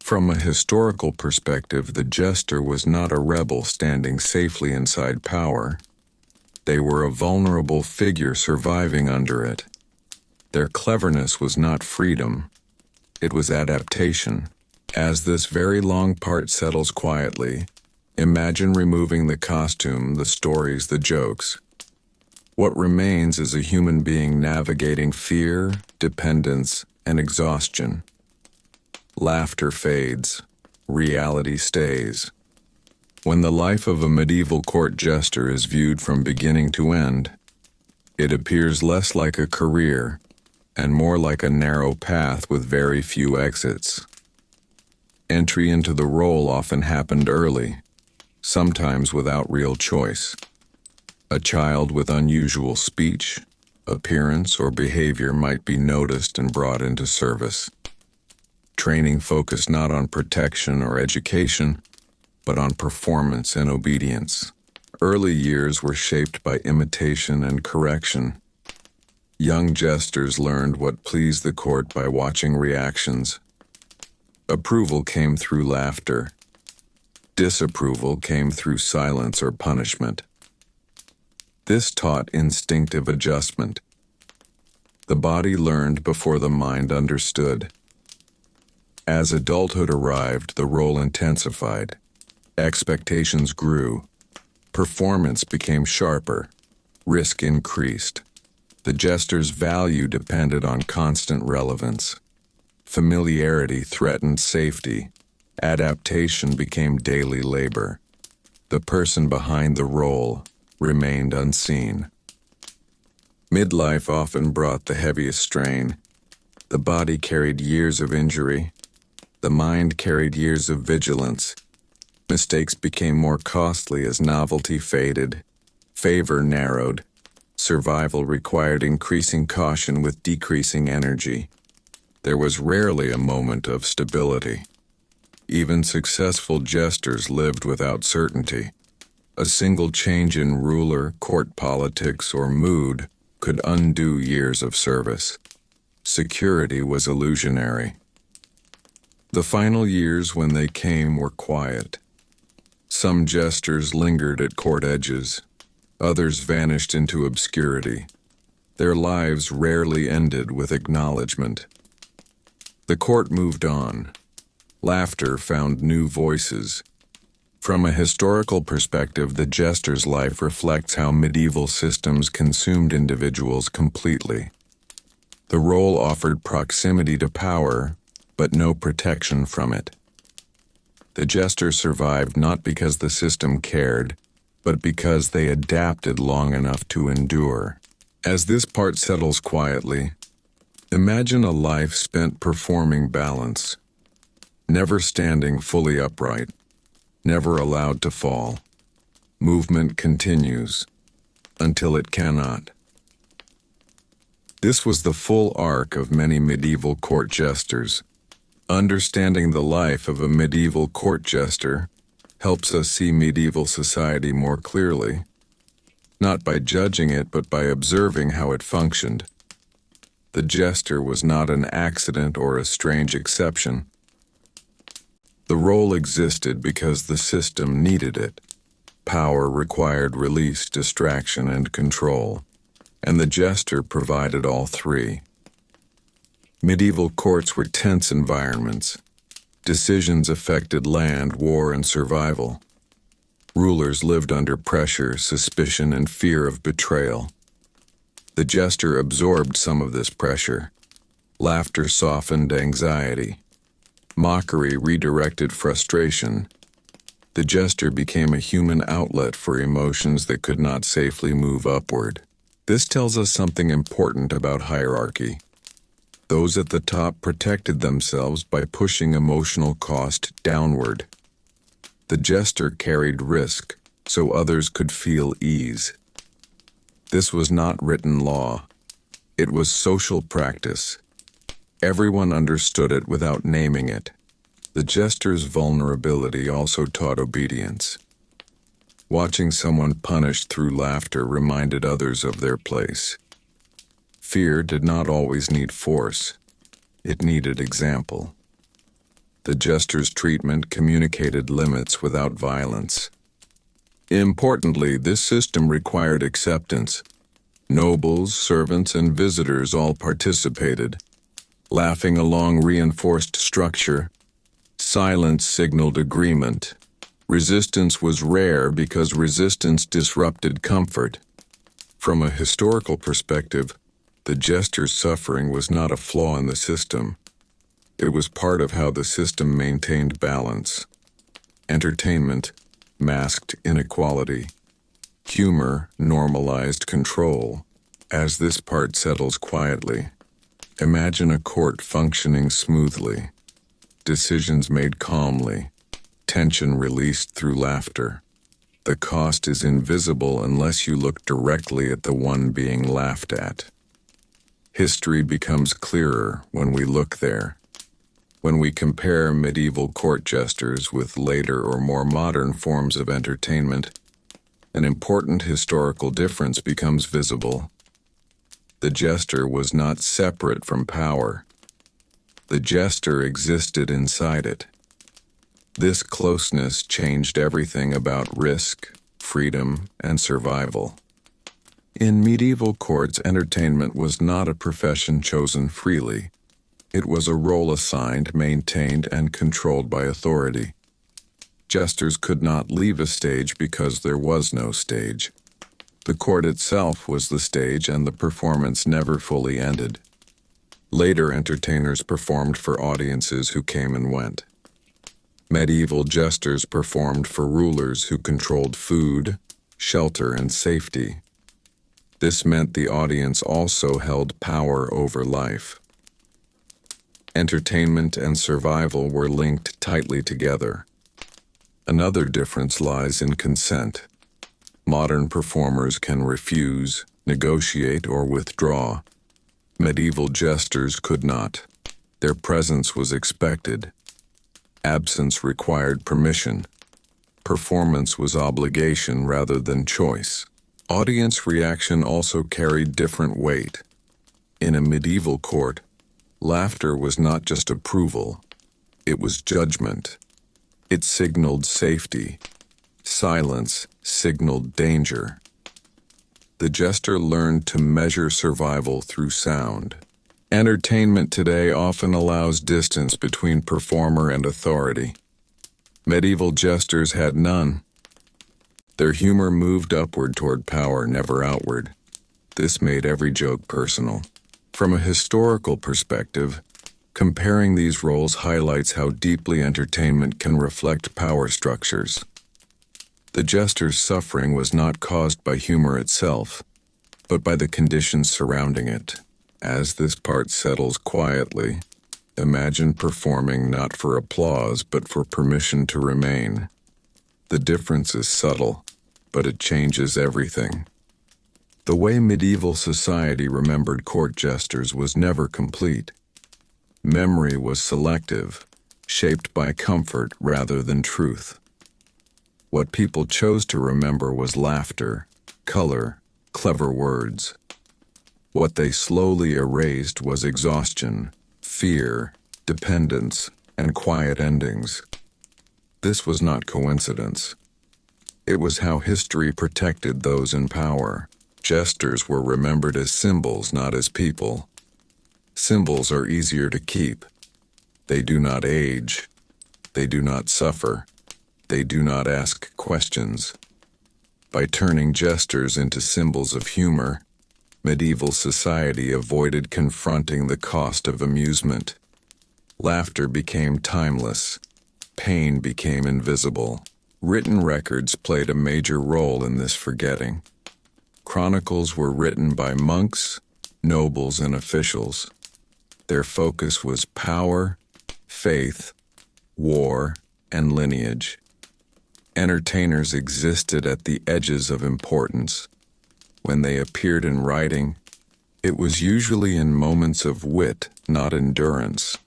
From a historical perspective, the jester was not a rebel standing safely inside power. They were a vulnerable figure surviving under it. Their cleverness was not freedom. It was adaptation. As this very long part settles quietly, imagine removing the costume, the stories, the jokes. What remains is a human being navigating fear, dependence, and exhaustion. Laughter fades. Reality stays. When the life of a medieval court jester is viewed from beginning to end, it appears less like a career and more like a narrow path with very few exits. Entry into the role often happened early, sometimes without real choice. A child with unusual speech, appearance, or behavior might be noticed and brought into service. Training focused not on protection or education, but on performance and obedience. Early years were shaped by imitation and correction. Young jesters learned what pleased the court by watching reactions. Approval came through laughter. Disapproval came through silence or punishment. This taught instinctive adjustment. The body learned before the mind understood. As adulthood arrived, the role intensified. Expectations grew. Performance became sharper. Risk increased. The jester's value depended on constant relevance. Familiarity threatened safety. Adaptation became daily labor. The person behind the role remained unseen. Midlife often brought the heaviest strain. The body carried years of injury. The mind carried years of vigilance. Mistakes became more costly as novelty faded. Favor narrowed. Survival required increasing caution with decreasing energy. There was rarely a moment of stability. Even successful jesters lived without certainty. A single change in ruler, court politics, or mood could undo years of service. Security was illusionary. The final years, when they came, were quiet. Some jesters lingered at court edges. Others vanished into obscurity. Their lives rarely ended with acknowledgement. The court moved on. Laughter found new voices. From a historical perspective, the jester's life reflects how medieval systems consumed individuals completely. The role offered proximity to power, but no protection from it. The jester survived not because the system cared, but because they adapted long enough to endure. As this part settles quietly, imagine a life spent performing balance, never standing fully upright, never allowed to fall. Movement continues until it cannot. This was the full arc of many medieval court jesters. Understanding the life of a medieval court jester helps us see medieval society more clearly, not by judging it but by observing how it functioned. The jester was not an accident or a strange exception. The role existed because the system needed it. Power required release, distraction, and control, and the jester provided all three. Medieval courts were tense environments. Decisions affected land, war, and survival. Rulers lived under pressure, suspicion, and fear of betrayal. The jester absorbed some of this pressure. Laughter softened anxiety. Mockery redirected frustration. The jester became a human outlet for emotions that could not safely move upward. This tells us something important about hierarchy. Those at the top protected themselves by pushing emotional cost downward. The jester carried risk, so others could feel ease. This was not written law. It was social practice. Everyone understood it without naming it. The jester's vulnerability also taught obedience. Watching someone punished through laughter reminded others of their place. Fear did not always need force. It needed example. The jester's treatment communicated limits without violence. Importantly, this system required acceptance. Nobles, servants, and visitors all participated. Laughing along reinforced structure. Silence signaled agreement. Resistance was rare because resistance disrupted comfort. From a historical perspective, the jester's suffering was not a flaw in the system. It was part of how the system maintained balance. Entertainment masked inequality. Humor normalized control. As this part settles quietly, imagine a court functioning smoothly. Decisions made calmly. Tension released through laughter. The cost is invisible unless you look directly at the one being laughed at. History becomes clearer when we look there. When we compare medieval court jesters with later or more modern forms of entertainment, an important historical difference becomes visible. The jester was not separate from power. The jester existed inside it. This closeness changed everything about risk, freedom, and survival. In medieval courts, entertainment was not a profession chosen freely. It was a role assigned, maintained, and controlled by authority. Jesters could not leave a stage because there was no stage. The court itself was the stage, and the performance never fully ended. Later entertainers performed for audiences who came and went. Medieval jesters performed for rulers who controlled food, shelter, and safety. This meant the audience also held power over life. Entertainment and survival were linked tightly together. Another difference lies in consent. Modern performers can refuse, negotiate, or withdraw. Medieval jesters could not. Their presence was expected. Absence required permission. Performance was obligation rather than choice. Audience reaction also carried different weight. In a medieval court, laughter was not just approval, it was judgment. It signaled safety. Silence signaled danger. The jester learned to measure survival through sound. Entertainment today often allows distance between performer and authority. Medieval jesters had none. Their humor moved upward toward power, never outward. This made every joke personal. From a historical perspective, comparing these roles highlights how deeply entertainment can reflect power structures. The jester's suffering was not caused by humor itself, but by the conditions surrounding it. As this part settles quietly, imagine performing not for applause but for permission to remain. The difference is subtle, but it changes everything. The way medieval society remembered court jesters was never complete. Memory was selective, shaped by comfort rather than truth. What people chose to remember was laughter, color, clever words. What they slowly erased was exhaustion, fear, dependence, and quiet endings. This was not coincidence. It was how history protected those in power. Jesters were remembered as symbols, not as people. Symbols are easier to keep. They do not age. They do not suffer. They do not ask questions. By turning jesters into symbols of humor, medieval society avoided confronting the cost of amusement. Laughter became timeless. Pain became invisible. Written records played a major role in this forgetting. Chronicles were written by monks, nobles, and officials. Their focus was power, faith, war, and lineage. Entertainers existed at the edges of importance. When they appeared in writing, it was usually in moments of wit, not endurance.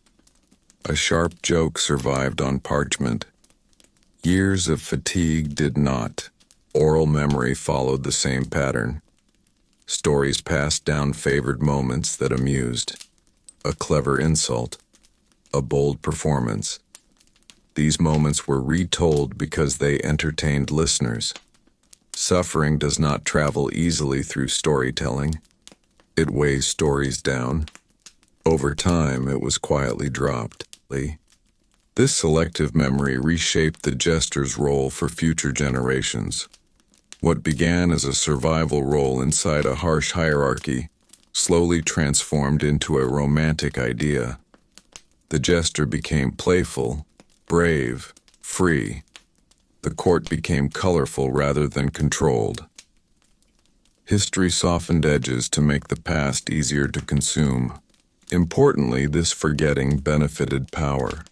A sharp joke survived on parchment. Years of fatigue did not. Oral memory followed the same pattern. Stories passed down favored moments that amused. A clever insult. A bold performance. These moments were retold because they entertained listeners. Suffering does not travel easily through storytelling. It weighs stories down. Over time, it was quietly dropped. This selective memory reshaped the jester's role for future generations. What began as a survival role inside a harsh hierarchy slowly transformed into a romantic idea. The jester became playful, brave, free. The court became colorful rather than controlled. History softened edges to make the past easier to consume. Importantly, this forgetting benefited power.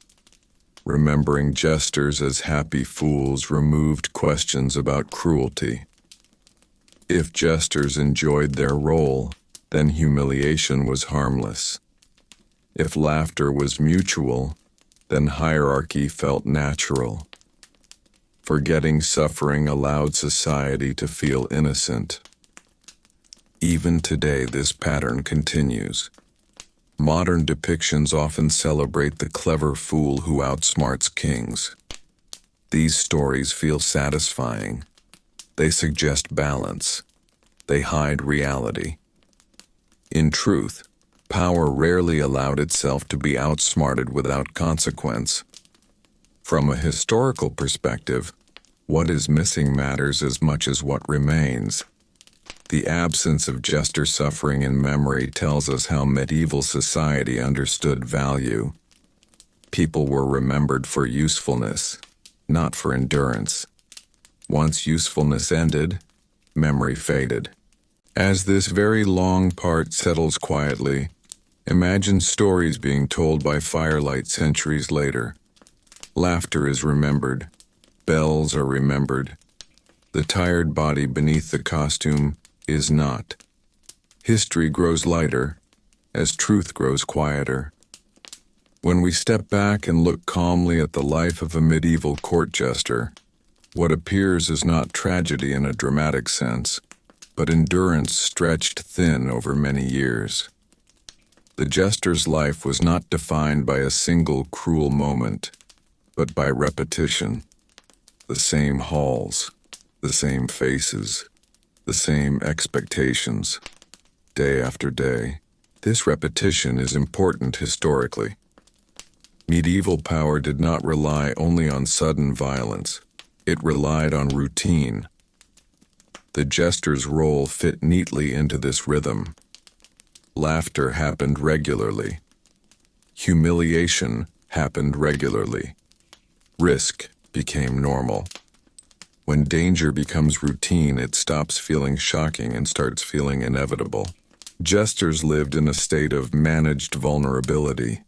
Remembering jesters as happy fools removed questions about cruelty. If jesters enjoyed their role, then humiliation was harmless. If laughter was mutual, then hierarchy felt natural. Forgetting suffering allowed society to feel innocent. Even today, this pattern continues. Modern depictions often celebrate the clever fool who outsmarts kings. These stories feel satisfying. They suggest balance. They hide reality. In truth, power rarely allowed itself to be outsmarted without consequence. From a historical perspective, what is missing matters as much as what remains. The absence of jester suffering in memory tells us how medieval society understood value. People were remembered for usefulness, not for endurance. Once usefulness ended, memory faded. As this very long part settles quietly, imagine stories being told by firelight centuries later. Laughter is remembered. Bells are remembered. The tired body beneath the costume is not. History grows lighter as truth grows quieter. When we step back and look calmly at the life of a medieval court jester, what appears is not tragedy in a dramatic sense, but endurance stretched thin over many years. The jester's life was not defined by a single cruel moment, but by repetition. The same halls, the same faces, the same expectations, day after day. This repetition is important historically. Medieval power did not rely only on sudden violence. It relied on routine. The jester's role fit neatly into this rhythm. Laughter happened regularly. Humiliation happened regularly. Risk became normal. When danger becomes routine, it stops feeling shocking and starts feeling inevitable. Jesters lived in a state of managed vulnerability.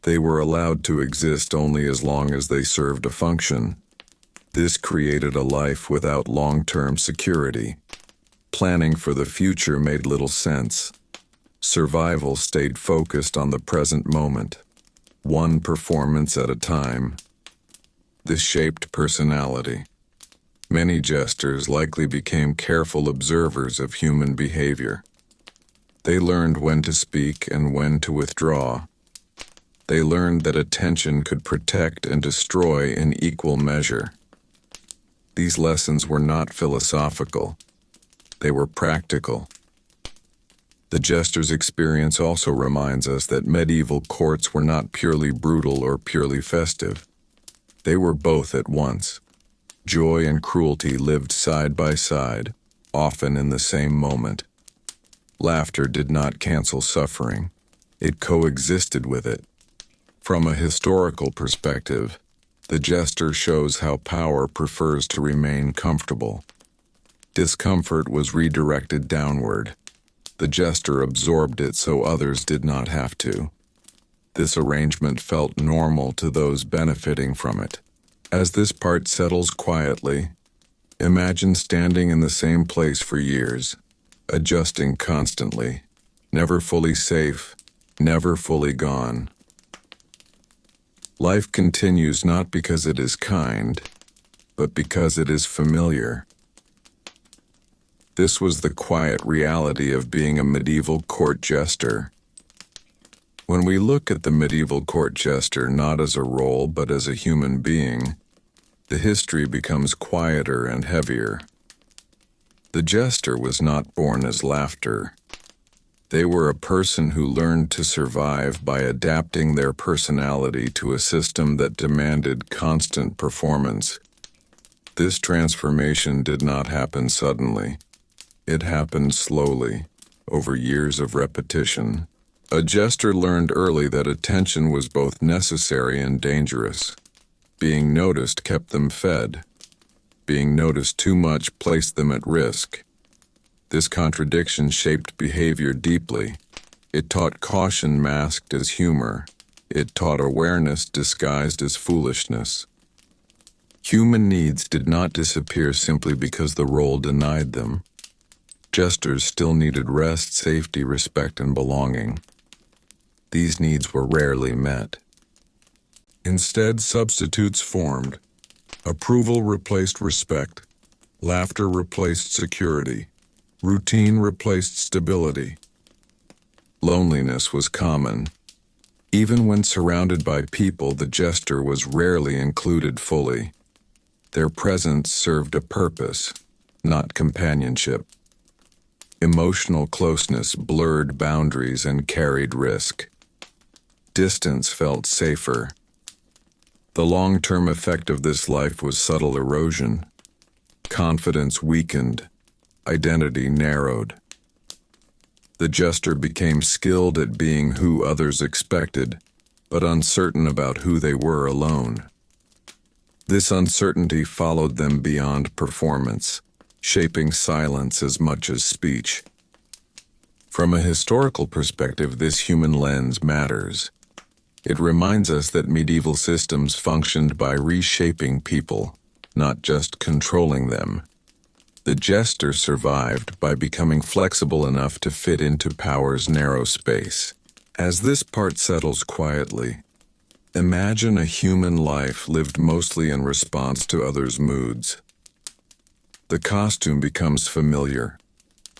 They were allowed to exist only as long as they served a function. This created a life without long-term security. Planning for the future made little sense. Survival stayed focused on the present moment, one performance at a time. This shaped personality. Many jesters likely became careful observers of human behavior. They learned when to speak and when to withdraw. They learned that attention could protect and destroy in equal measure. These lessons were not philosophical. They were practical. The jester's experience also reminds us that medieval courts were not purely brutal or purely festive. They were both at once. Joy and cruelty lived side by side, often in the same moment. Laughter did not cancel suffering. It coexisted with it. From a historical perspective, the jester shows how power prefers to remain comfortable. Discomfort was redirected downward. The jester absorbed it so others did not have to. This arrangement felt normal to those benefiting from it. As this part settles quietly, imagine standing in the same place for years, adjusting constantly, never fully safe, never fully gone. Life continues not because it is kind, but because it is familiar. This was the quiet reality of being a medieval court jester. When we look at the medieval court jester not as a role but as a human being, the history becomes quieter and heavier. The jester was not born as laughter. They were a person who learned to survive by adapting their personality to a system that demanded constant performance. This transformation did not happen suddenly. It happened slowly, over years of repetition. A jester learned early that attention was both necessary and dangerous. Being noticed kept them fed. Being noticed too much placed them at risk. This contradiction shaped behavior deeply. It taught caution masked as humor, It taught awareness disguised as foolishness. Human needs did not disappear simply because the role denied them. Jesters still needed rest, safety, respect, and belonging. These needs were rarely met. Instead, substitutes formed. Approval replaced respect. Laughter replaced security. Routine replaced stability. Loneliness was common. Even when surrounded by people, the jester was rarely included fully. Their presence served a purpose, not companionship. Emotional closeness blurred boundaries and carried risk. Distance felt safer. The long-term effect of this life was subtle erosion. Confidence weakened. Identity narrowed. The jester became skilled at being who others expected, but uncertain about who they were alone. This uncertainty followed them beyond performance, shaping silence as much as speech. From a historical perspective, this human lens matters. It reminds us that medieval systems functioned by reshaping people, not just controlling them. The jester survived by becoming flexible enough to fit into power's narrow space. As this part settles quietly, imagine a human life lived mostly in response to others' moods. The costume becomes familiar.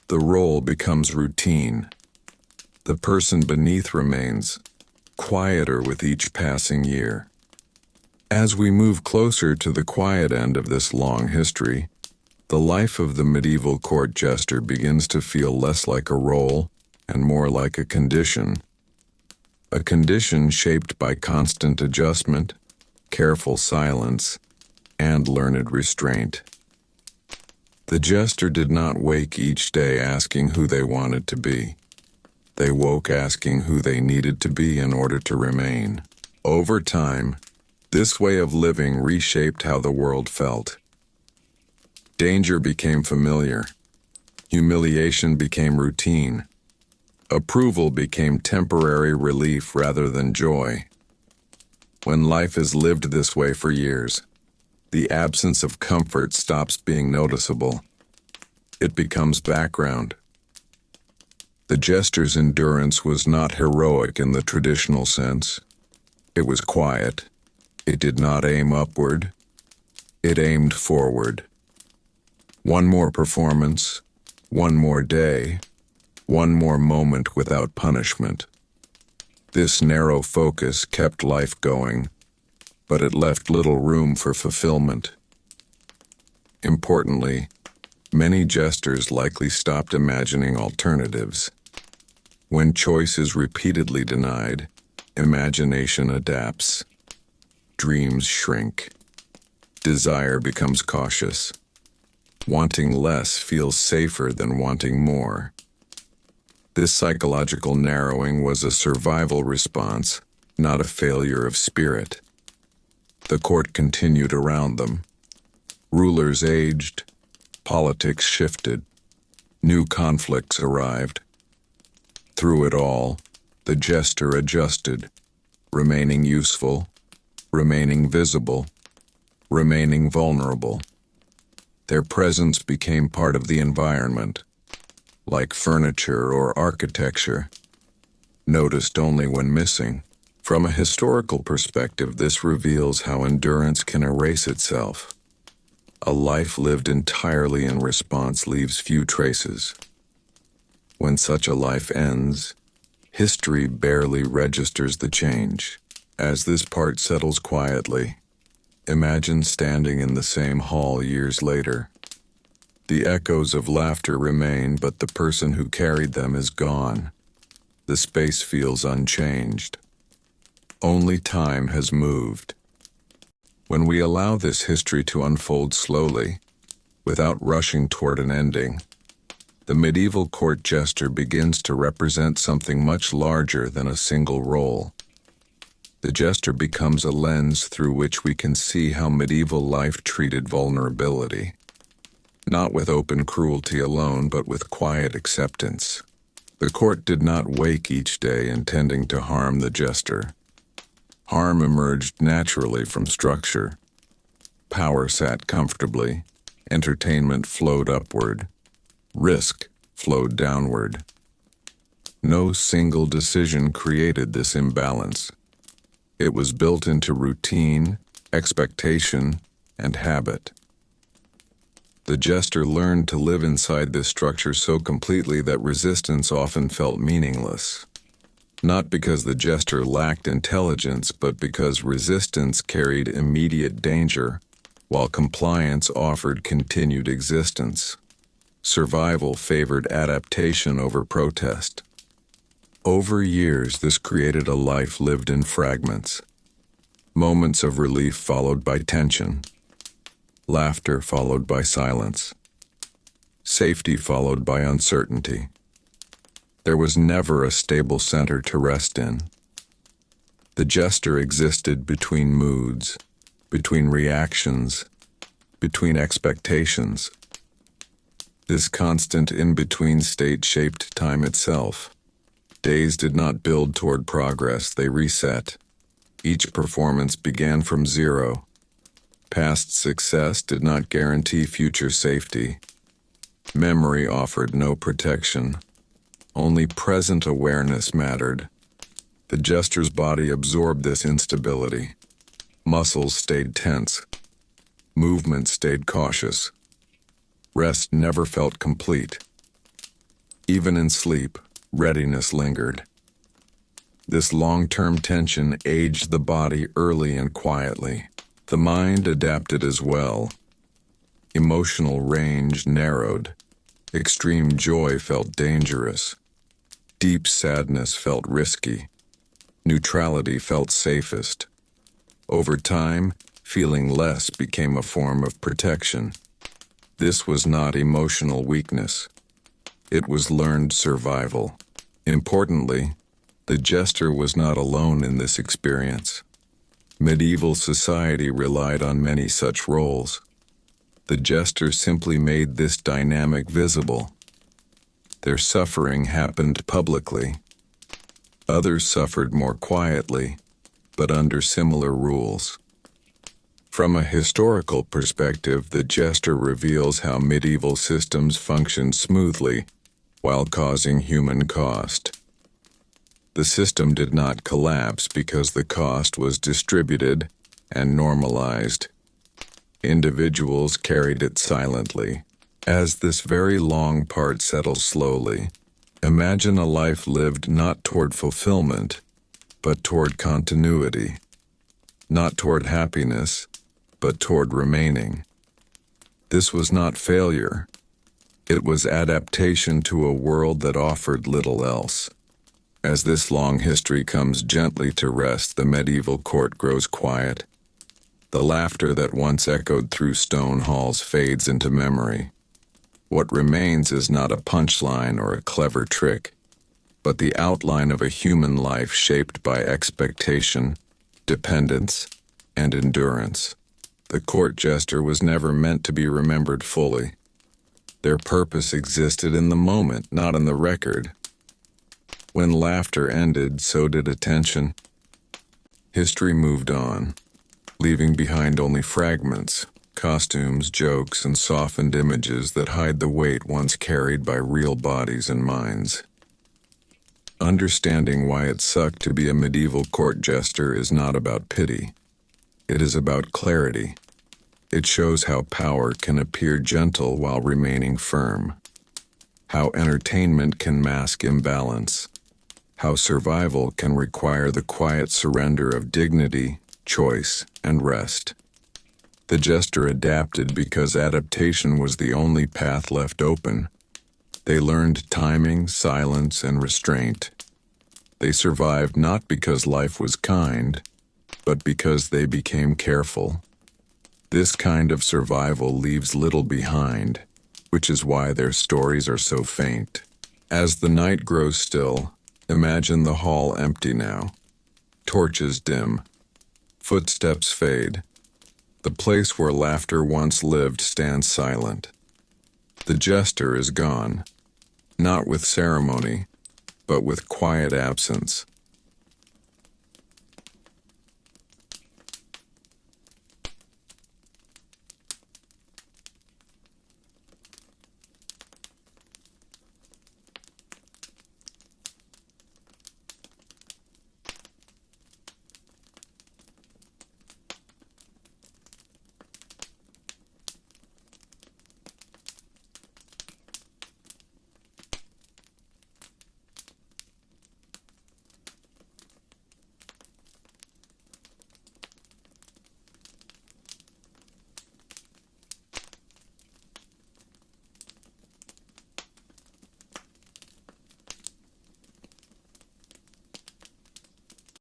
The role becomes routine. The person beneath remains quieter with each passing year. As we move closer to the quiet end of this long history, the life of the medieval court jester begins to feel less like a role and more like a condition shaped by constant adjustment, careful silence, and learned restraint. The jester did not wake each day asking who they wanted to be. They woke asking who they needed to be in order to remain. Over time, this way of living reshaped how the world felt. Danger became familiar. Humiliation became routine. Approval became temporary relief rather than joy. When life is lived this way for years, the absence of comfort stops being noticeable. It becomes background. The jester's endurance was not heroic in the traditional sense. It was quiet. It did not aim upward. It aimed forward. One more performance, one more day, one more moment without punishment. This narrow focus kept life going, but it left little room for fulfillment. Importantly, many jesters likely stopped imagining alternatives. When choice is repeatedly denied, imagination adapts. Dreams shrink. Desire becomes cautious. Wanting less feels safer than wanting more. This psychological narrowing was a survival response, not a failure of spirit. The court continued around them. Rulers aged. Politics shifted. New conflicts arrived. Through it all, the jester adjusted, remaining useful, remaining visible, remaining vulnerable. Their presence became part of the environment, like furniture or architecture, noticed only when missing. From a historical perspective, this reveals how endurance can erase itself. A life lived entirely in response leaves few traces. When such a life ends, history barely registers the change. As this part settles quietly, imagine standing in the same hall years later. The echoes of laughter remain, but the person who carried them is gone. The space feels unchanged. Only time has moved. When we allow this history to unfold slowly, without rushing toward an ending, the medieval court jester begins to represent something much larger than a single role. The jester becomes a lens through which we can see how medieval life treated vulnerability, not with open cruelty alone, but with quiet acceptance. The court did not wake each day intending to harm the jester. Harm emerged naturally from structure. Power sat comfortably. Entertainment flowed upward. Risk flowed downward. No single decision created this imbalance. It was built into routine, expectation, and habit. The Jester learned to live inside this structure so completely that resistance often felt meaningless. Not because the Jester lacked intelligence, but because resistance carried immediate danger, while compliance offered continued existence. Survival favored adaptation over protest. Over years, this created a life lived in fragments. Moments of relief followed by tension. Laughter followed by silence. Safety followed by uncertainty. There was never a stable center to rest in. The Jester existed between moods, between reactions, between expectations. This constant in-between state shaped time itself. Days did not build toward progress, they reset. Each performance began from zero. Past success did not guarantee future safety. Memory offered no protection. Only present awareness mattered. The Jester's body absorbed this instability. Muscles stayed tense. Movement stayed cautious. Rest never felt complete. Even in sleep, readiness lingered. This long-term tension aged the body early and quietly. The mind adapted as well. Emotional range narrowed. Extreme joy felt dangerous. Deep sadness felt risky. Neutrality felt safest. Over time, feeling less became a form of protection. This was not emotional weakness. It was learned survival. Importantly, the Jester was not alone in this experience. Medieval society relied on many such roles. The Jester simply made this dynamic visible. Their suffering happened publicly. Others suffered more quietly, but under similar rules. From a historical perspective, the Jester reveals how medieval systems functioned smoothly while causing human cost. The system did not collapse because the cost was distributed and normalized. Individuals carried it silently. As this very long part settles slowly, imagine a life lived not toward fulfillment, but toward continuity. Not toward happiness, but toward remaining. This was not failure. It was adaptation to a world that offered little else. As this long history comes gently to rest, the medieval court grows quiet. The laughter that once echoed through stone halls fades into memory. What remains is not a punchline or a clever trick, but the outline of a human life shaped by expectation, dependence, and endurance. The court jester was never meant to be remembered fully. Their purpose existed in the moment, not in the record. When laughter ended, so did attention. History moved on, leaving behind only fragments, costumes, jokes, and softened images that hide the weight once carried by real bodies and minds. Understanding why it sucked to be a medieval court jester is not about pity. It is about clarity. It shows how power can appear gentle while remaining firm. How entertainment can mask imbalance. How survival can require the quiet surrender of dignity, choice, and rest. The jester adapted because adaptation was the only path left open. They learned timing, silence, and restraint. They survived not because life was kind, but because they became careful. This kind of survival leaves little behind, which is why their stories are so faint. As the night grows still, imagine the hall empty now. Torches dim. Footsteps fade. The place where laughter once lived stands silent. The jester is gone, not with ceremony, but with quiet absence.